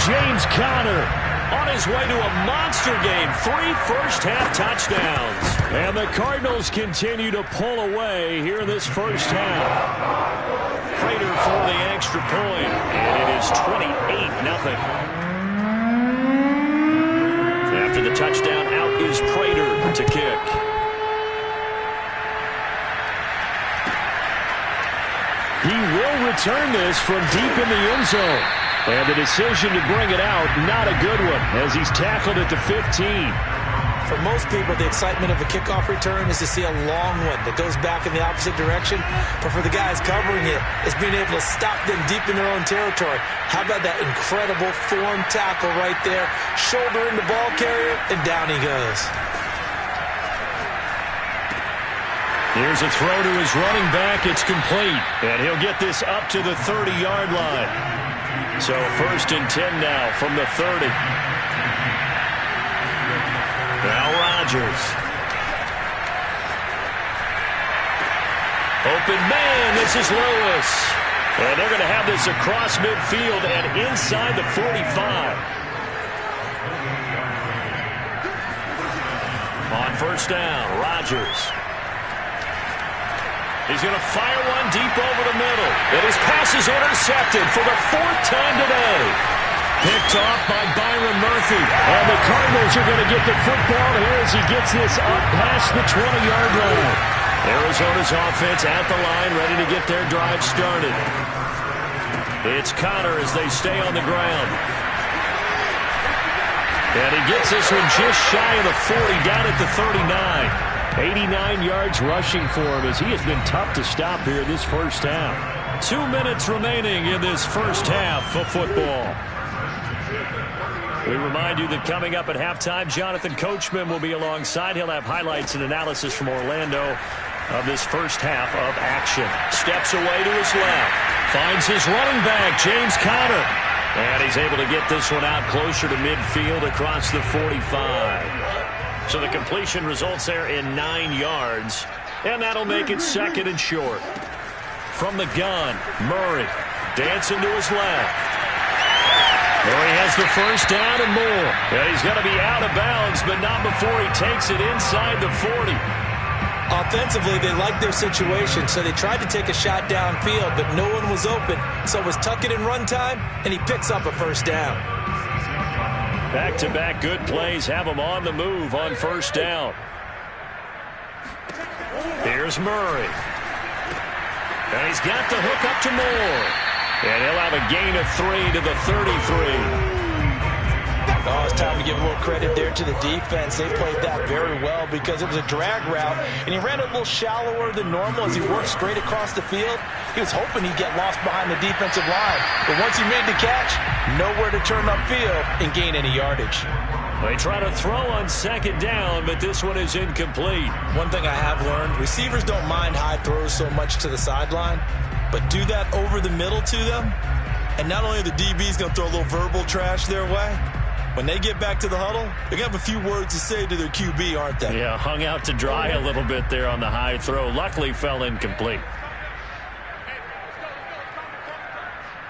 James Conner on his way to a monster game. 3 first-half touchdowns. And the Cardinals continue to pull away here in this first half. Prater for the extra point, and it is 28-0. After the touchdown, out is Prater to kick. He will return this from deep in the end zone. And the decision to bring it out, not a good one, as he's tackled at the 15. For most people, the excitement of a kickoff return is to see a long one that goes back in the opposite direction. But for the guys covering it, it's being able to stop them deep in their own territory. How about that incredible form tackle right there? Shoulder in the ball carrier, and down he goes. Here's a throw to his running back. It's complete. And he'll get this up to the 30-yard line. So 1st and 10 now from the 30. Now Rodgers. Open man, this is Lewis. And they're going to have this across midfield and inside the 45. On 1st down, Rodgers. He's going to fire one deep over the middle. And his pass is intercepted for the 4th time today. Picked off by Byron Murphy. And the Cardinals are going to get the football here as he gets this up past the 20-yard line. Arizona's offense at the line, ready to get their drive started. It's Conner as they stay on the ground. And he gets this one just shy of the 40, down at the 39. 89 yards rushing for him as he has been tough to stop here this first half. 2 minutes remaining in this first half of football. We remind you that coming up at halftime, Jonathan Coachman will be alongside. He'll have highlights and analysis from Orlando of this first half of action. Steps away to his left. Finds his running back, James Conner. And he's able to get this one out closer to midfield across the 45. So the completion results there in 9 yards. And that'll make it 2nd and short. From the gun, Murray dancing to his left. Murray has the first down and more. And he's going to be out of bounds, but not before he takes it inside the 40. Offensively, they liked their situation, so they tried to take a shot downfield, but no one was open. So it was tuck it in run time, and he picks up a first down. Back-to-back good plays have him on the move on first down. Here's Murray. And he's got the hook up to Moore. And he'll have a gain of 3 to the 33. Oh, it's time to give a little credit there to the defense. They played that very well because it was a drag route, and he ran a little shallower than normal as he worked straight across the field. He was hoping he'd get lost behind the defensive line, but once he made the catch, nowhere to turn upfield and gain any yardage. They try to throw on 2nd down, but this one is incomplete. One thing I have learned, receivers don't mind high throws so much to the sideline, but do that over the middle to them, and not only are the DBs going to throw a little verbal trash their way, when they get back to the huddle, they're going to have a few words to say to their QB, aren't they? Yeah, hung out to dry a little bit there on the high throw. Luckily fell incomplete.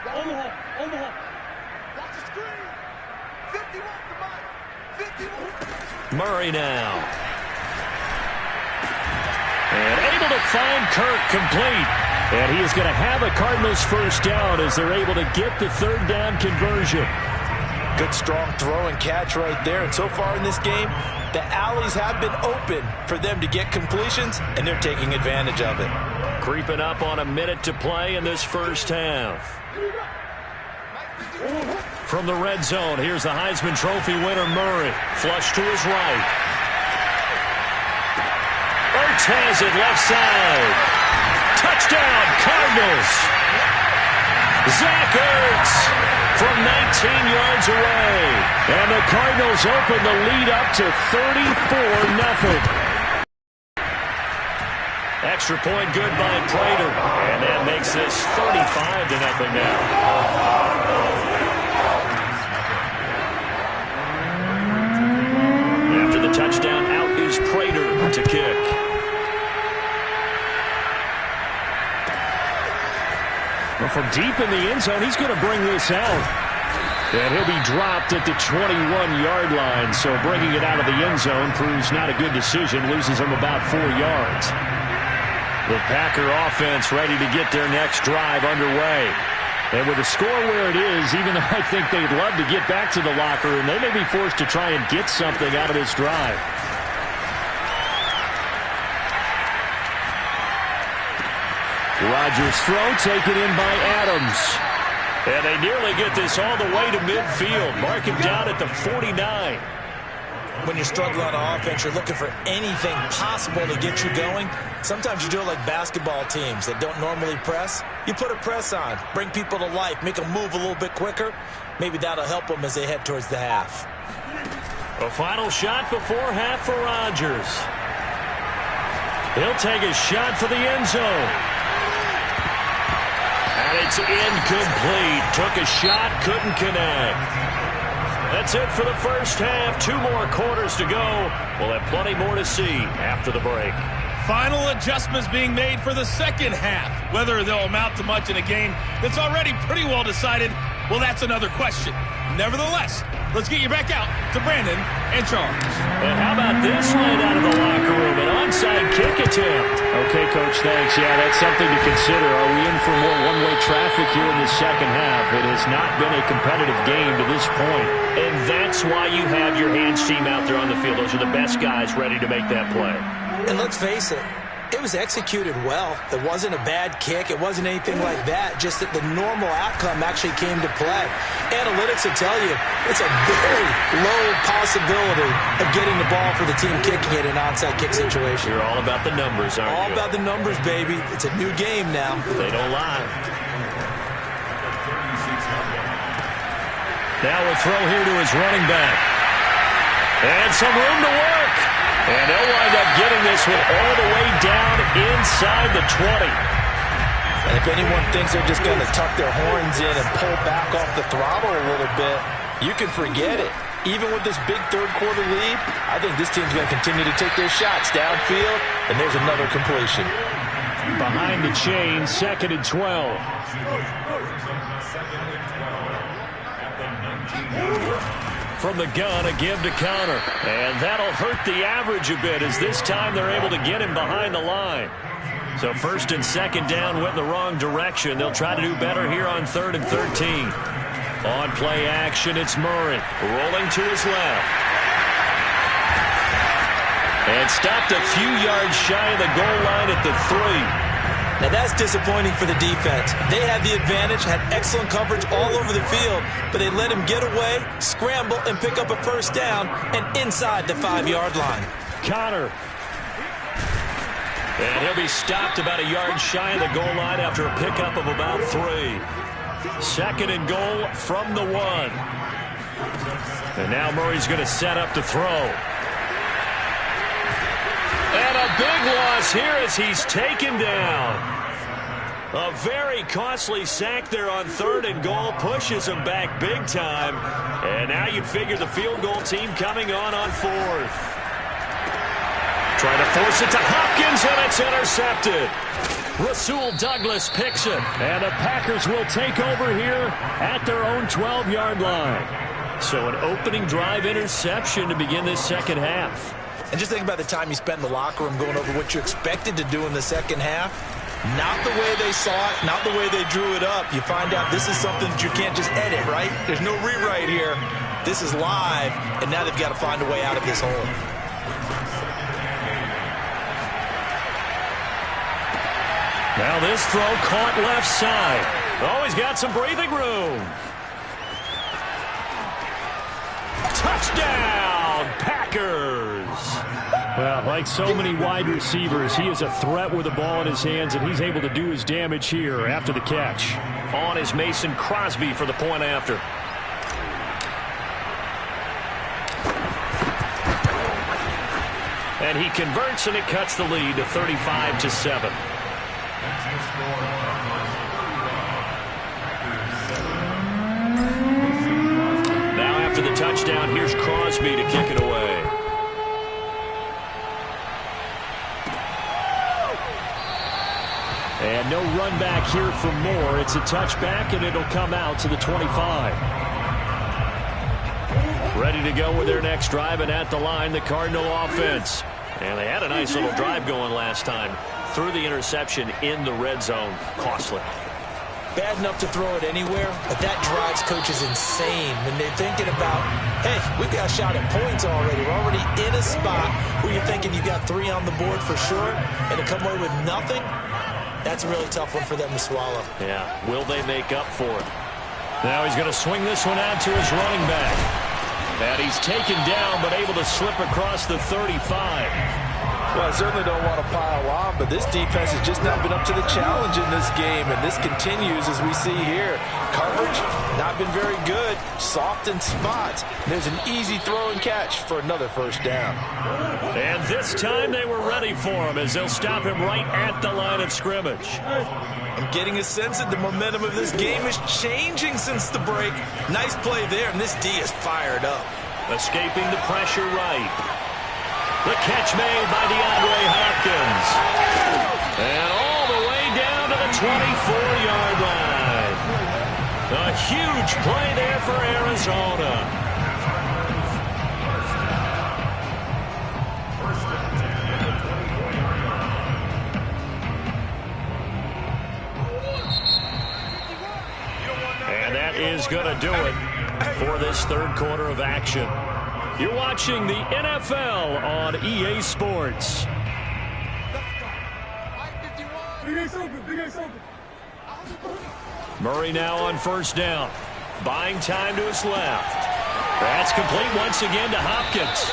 Omaha. Watch the screen. 51 to Mike. 51. Murray now. And able to find Kirk complete. And he is going to have a Cardinals first down as they're able to get the 3rd down conversion. Good strong throw and catch right there. And so far in this game, the alleys have been open for them to get completions, and they're taking advantage of it. Creeping up on a minute to play in this first half. From the red zone, here's the Heisman Trophy winner, Murray. Flush to his right. Ertz has it left side. Touchdown, Cardinals. Zach Ertz from 19 yards away. And the Cardinals open the lead up to 34-0. Extra point good by Prater. And that makes this 35-0 now. After the touchdown, out is Prater to kick. Well, from deep in the end zone, he's going to bring this out. And he'll be dropped at the 21-yard line. So bringing it out of the end zone proves not a good decision. Loses him about 4 yards. The Packer offense ready to get their next drive underway. And with the score where it is, even though I think they'd love to get back to the locker room, they may be forced to try and get something out of this drive. Rodgers' throw taken in by Adams. And they nearly get this all the way to midfield. Mark him down at the 49. When you're struggling on offense, you're looking for anything possible to get you going. Sometimes you do it like basketball teams that don't normally press. You put a press on, bring people to life, make them move a little bit quicker. Maybe that'll help them as they head towards the half. A final shot before half for Rodgers. He'll take a shot for the end zone. And it's incomplete. Took a shot, couldn't connect. That's it for the first half. 2 more quarters to go. We'll have plenty more to see after the break. Final adjustments being made for the second half. Whether they'll amount to much in a game that's already pretty well decided, well, that's another question. Nevertheless, let's get you back out to Brandon and Charles. And how about this right out of the locker room? An onside kick attempt. Okay, Coach, thanks. Yeah, that's something to consider. Are we in for more one-way traffic here in the second half? It has not been a competitive game to this point. And that's why you have your hands team out there on the field. Those are the best guys ready to make that play. And let's face it, It was executed well. It wasn't a bad kick. It wasn't anything like that. Just that the normal outcome actually came to play. Analytics will tell you it's a very low possibility of getting the ball for the team kicking it in an onside kick situation. You're all about the numbers, aren't you? All about the numbers, baby. It's a new game now. They don't lie. Now a throw here to his running back. And some room to work. And they'll wind up getting this one all the way down inside the 20. And if anyone thinks they're just going to tuck their horns in and pull back off the throttle a little bit, you can forget it. Even with this big third-quarter lead, I think this team's going to continue to take their shots downfield, and there's another completion. Behind the chain, 2nd and 12. From the gun, a give to Conner. And that'll hurt the average a bit as this time they're able to get him behind the line. So 1st and 2nd down went in the wrong direction. They'll try to do better here on 3rd and 13. On play action, it's Murray rolling to his left. And stopped a few yards shy of the goal line at the 3. Now that's disappointing for the defense. They had the advantage, had excellent coverage all over the field, but they let him get away, scramble, and pick up a first down, and inside the 5-yard line. Conner. And he'll be stopped about a yard shy of the goal line after a pickup of about 3. 2nd and goal from the 1. And now Murray's going to set up to throw. And a big loss here as he's taken down. A very costly sack there on 3rd and goal. Pushes him back big time. And now you'd figure the field goal team coming on 4th. Trying to force it to Hopkins, and it's intercepted. Rasul Douglas picks it. And the Packers will take over here at their own 12-yard line. So an opening drive interception to begin this second half. And just think about the time you spent in the locker room going over what you expected to do in the second half. Not the way they saw it, not the way they drew it up. You find out this is something that you can't just edit, right? There's no rewrite here. This is live, and now they've got to find a way out of this hole. Now this throw caught left side. Always got some breathing room. Touchdown, Packers. Well, like so many wide receivers, he is a threat with the ball in his hands, and he's able to do his damage here after the catch. On is Mason Crosby for the point after. And he converts, and it cuts the lead to 35-7. Now after the touchdown, here's Crosby to kick it away. And no run back here for Moore. It's a touchback, and it'll come out to the 25. Ready to go with their next drive, and at the line, the Cardinal offense. And they had a nice little drive going last time. Threw the interception in the red zone. Costly. Bad enough to throw it anywhere, but that drives coaches insane when they're thinking about, hey, we've got a shot at points already. We're already in a spot where you're thinking you got 3 on the board for sure, and to come away with nothing, that's a really tough one for them to swallow. Yeah, will they make up for it? Now he's going to swing this one out to his running back. And he's taken down, but able to slip across the 35. Well, I certainly don't want to pile on, but this defense has just not been up to the challenge in this game, and this continues as we see here. Coverage, not been very good. Soft in spots. There's an easy throw and catch for another first down. And this time they were ready for him as they'll stop him right at the line of scrimmage. I'm getting a sense that the momentum of this game is changing since the break. Nice play there, and this D is fired up. Escaping the pressure right. The catch made by DeAndre Hopkins. And all the way down to the 24-yard line. A huge play there for Arizona. And that is going to do it for this third quarter of action. You're watching the NFL on EA Sports. Murray now on first down. Buying time to his left. That's complete once again to Hopkins.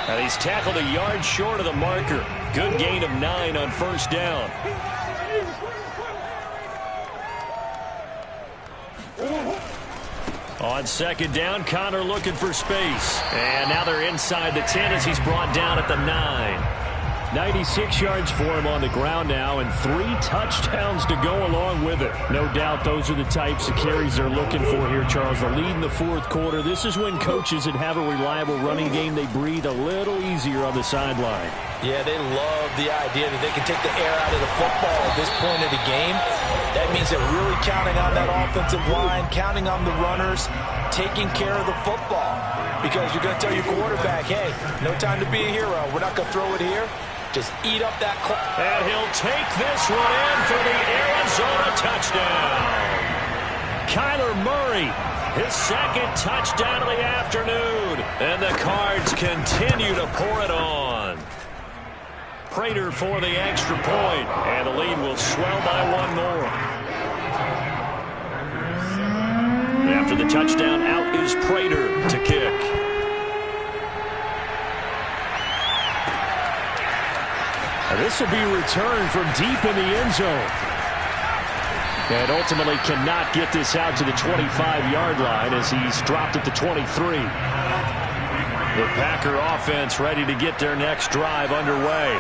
And he's tackled a yard short of the marker. Good gain of 9 on first down. On second down, Connor looking for space. And now they're inside the 10 as he's brought down at the 9. 96 yards for him on the ground now, and 3 touchdowns to go along with it. No doubt those are the types of carries they're looking for here, Charles. The lead in the fourth quarter. This is when coaches that have a reliable running game, they breathe a little easier on the sideline. Yeah, they love the idea that they can take the air out of the football at this point of the game. That means they're really counting on that offensive line, counting on the runners, taking care of the football. Because you're going to tell your quarterback, hey, no time to be a hero. We're not going to throw it here. Just eat up that clock. And he'll take this one in for the Arizona touchdown. Kyler Murray, his second touchdown of the afternoon. And the Cards continue to pour it on. Prater for the extra point. And the lead will swell by 1 more. After the touchdown, out is Prater to kick. This will be returned from deep in the end zone. And ultimately cannot get this out to the 25-yard line as he's dropped at the 23. The Packer offense ready to get their next drive underway.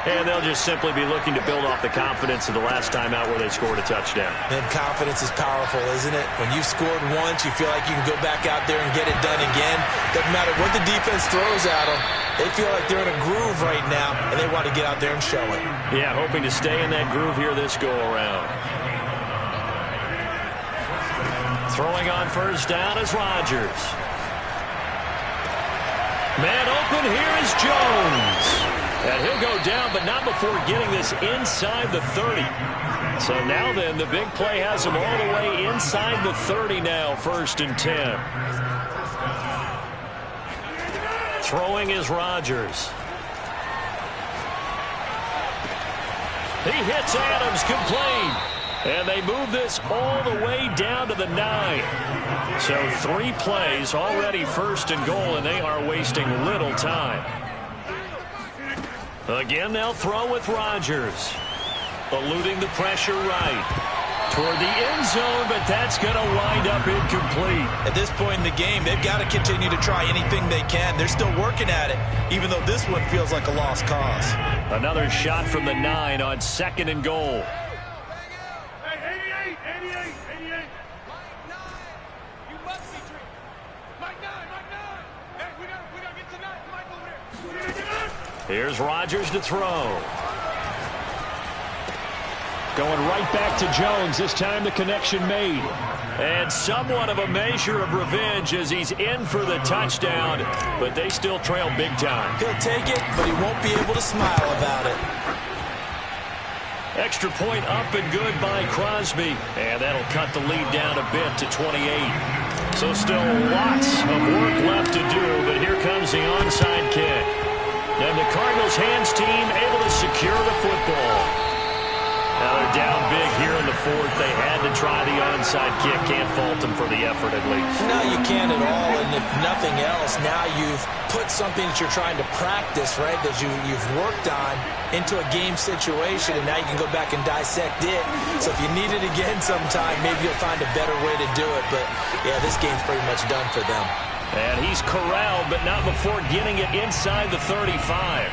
And they'll just simply be looking to build off the confidence of the last time out where they scored a touchdown. And confidence is powerful, isn't it? When you've scored once, you feel like you can go back out there and get it done again. Doesn't matter what the defense throws at them. They feel like they're in a groove right now, and they want to get out there and show it. Yeah, hoping to stay in that groove here this go-around. Throwing on first down is Rodgers. Man open, here is Jones. And he'll go down, but not before getting this inside the 30. So now then, the big play has him all the way inside the 30 now, 1st and 10. Throwing is Rodgers. He hits Adams, complete. And they move this all the way down to the 9. So 3 plays, already 1st and goal, and they are wasting little time. Again, they'll throw with Rodgers. Eluding the pressure right. Toward the end zone, but that's going to wind up incomplete. At this point in the game, they've got to continue to try anything they can. They're still working at it, even though this one feels like a lost cause. Another shot from the 9 on 2nd and goal. Hey, 88. Mike 9. You must be dreaming. Mike 9. Hey, we got to get to 9. Mike over there. Here's Rodgers to throw. Going right back to Jones. This time the connection made. And somewhat of a measure of revenge as he's in for the touchdown, but they still trail big time. He'll take it, but he won't be able to smile about it. Extra point up and good by Crosby. And that'll cut the lead down a bit to 28. So still lots of work left to do, but here comes the onside kick. And the Cardinals hands team able to secure the football. Now they're down big here in the 4th. They had to try the onside kick. Can't fault them for the effort at least. No, you can't at all. And if nothing else, now you've put something that you're trying to practice, right, that you've worked on into a game situation, and now you can go back and dissect it. So if you need it again sometime, maybe you'll find a better way to do it. But, yeah, this game's pretty much done for them. And he's corralled, but not before getting it inside the 35.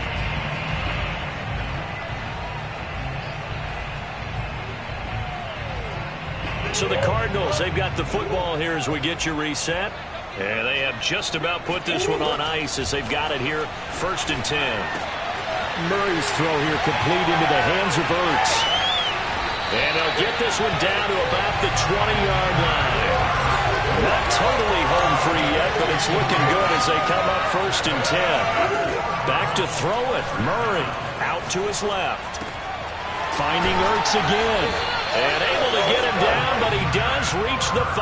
So the Cardinals, they've got the football here as we get you reset. And they have just about put this one on ice as they've got it here, 1st and 10. Murray's throw here complete into the hands of Ertz. And they'll get this one down to about the 20-yard line. Not totally home free yet, but it's looking good as they come up 1st and 10. Back to throw it. Murray out to his left. Finding Ertz again. And able to get him down, but he does reach the 5.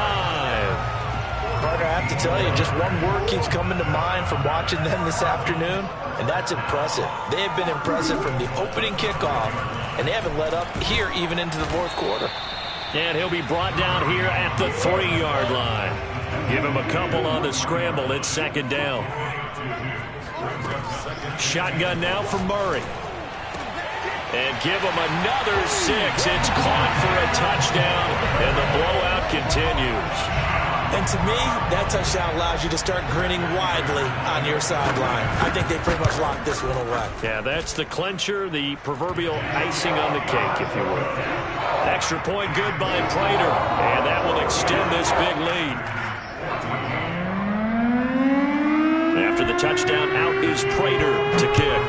Partner, I have to tell you, just one word keeps coming to mind from watching them this afternoon, and that's impressive. They have been impressive from the opening kickoff, and they haven't let up here even into the fourth quarter. And he'll be brought down here at the 3-yard line. Give him a couple on the scramble. It's second down. Shotgun now for Murray. And give him another 6. It's caught for a touchdown, and the blowout continues. And to me, that touchdown allows you to start grinning widely on your sideline. I think they pretty much locked this one away. Yeah, that's the clincher, the proverbial icing on the cake, if you will. Extra point good by Prater, and that will extend this big lead. After the touchdown, out is Prater to kick.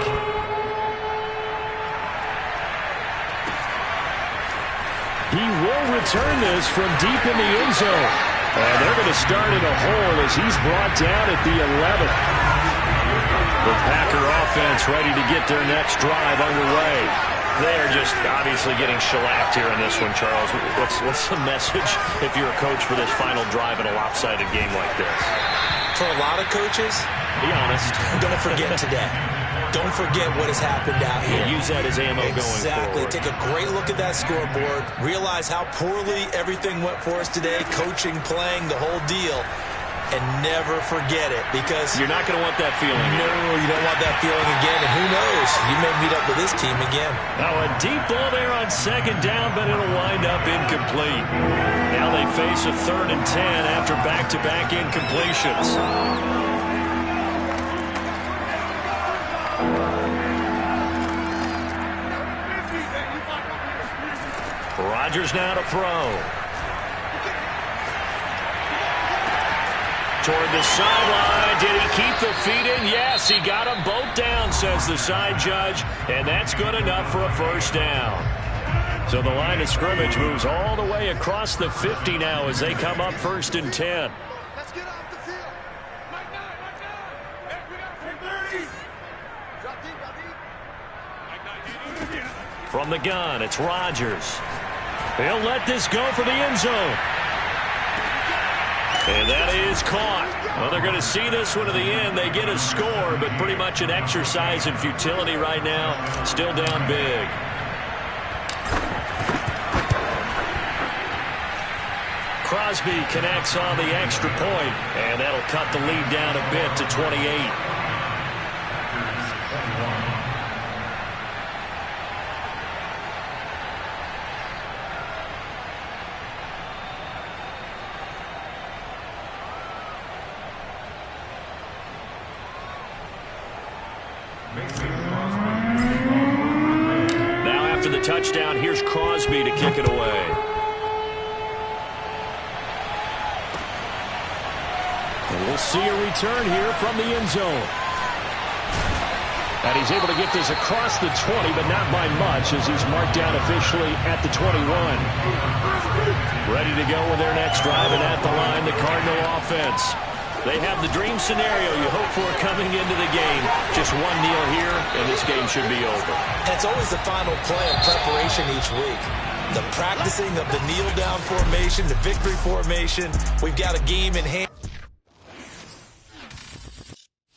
He will return this from deep in the end zone. And they're going to start in a hole as he's brought down at the 11. The Packer offense ready to get their next drive underway. They're just obviously getting shellacked here in this one, Charles. What's the message if you're a coach for this final drive in a lopsided game like this? For a lot of coaches, be honest. Don't forget today. Don't forget what has happened out here. Use that as ammo going forward. Exactly. Take a great look at that scoreboard. Realize how poorly everything went for us today. Coaching, playing, the whole deal. And never forget it, because you're not going to want that feeling. No, you don't want that feeling again. And who knows? You may meet up with this team again. Now a deep ball there on second down, but it'll wind up incomplete. Now they face a 3rd and 10 after back-to-back incompletions. Rodgers now to throw. Toward the sideline. Did he keep the feet in? Yes, he got them both down, says the side judge. And that's good enough for a first down. So the line of scrimmage moves all the way across the 50 now as they come up 1st and 10. Let's get off the field. Mike 9, Mike 9. Hey, we got 30. Drop deep, drop deep. Mike 9, from the gun, it's Rodgers. He'll let this go for the end zone. And that is caught. Well, they're going to see this one to the end. They get a score, but pretty much an exercise in futility right now. Still down big. Crosby connects on the extra point, and that'll cut the lead down a bit to 28. Now after the touchdown, here's Crosby to kick it away. And we'll see a return here from the end zone. And he's able to get this across the 20, but not by much, as he's marked down officially at the 21. Ready to go with their next drive, and at the line, the Cardinal offense. They have the dream scenario you hope for coming into the game. Just one kneel here, and this game should be over. And it's always the final play of preparation each week. The practicing of the kneel-down formation, the victory formation. We've got a game in hand.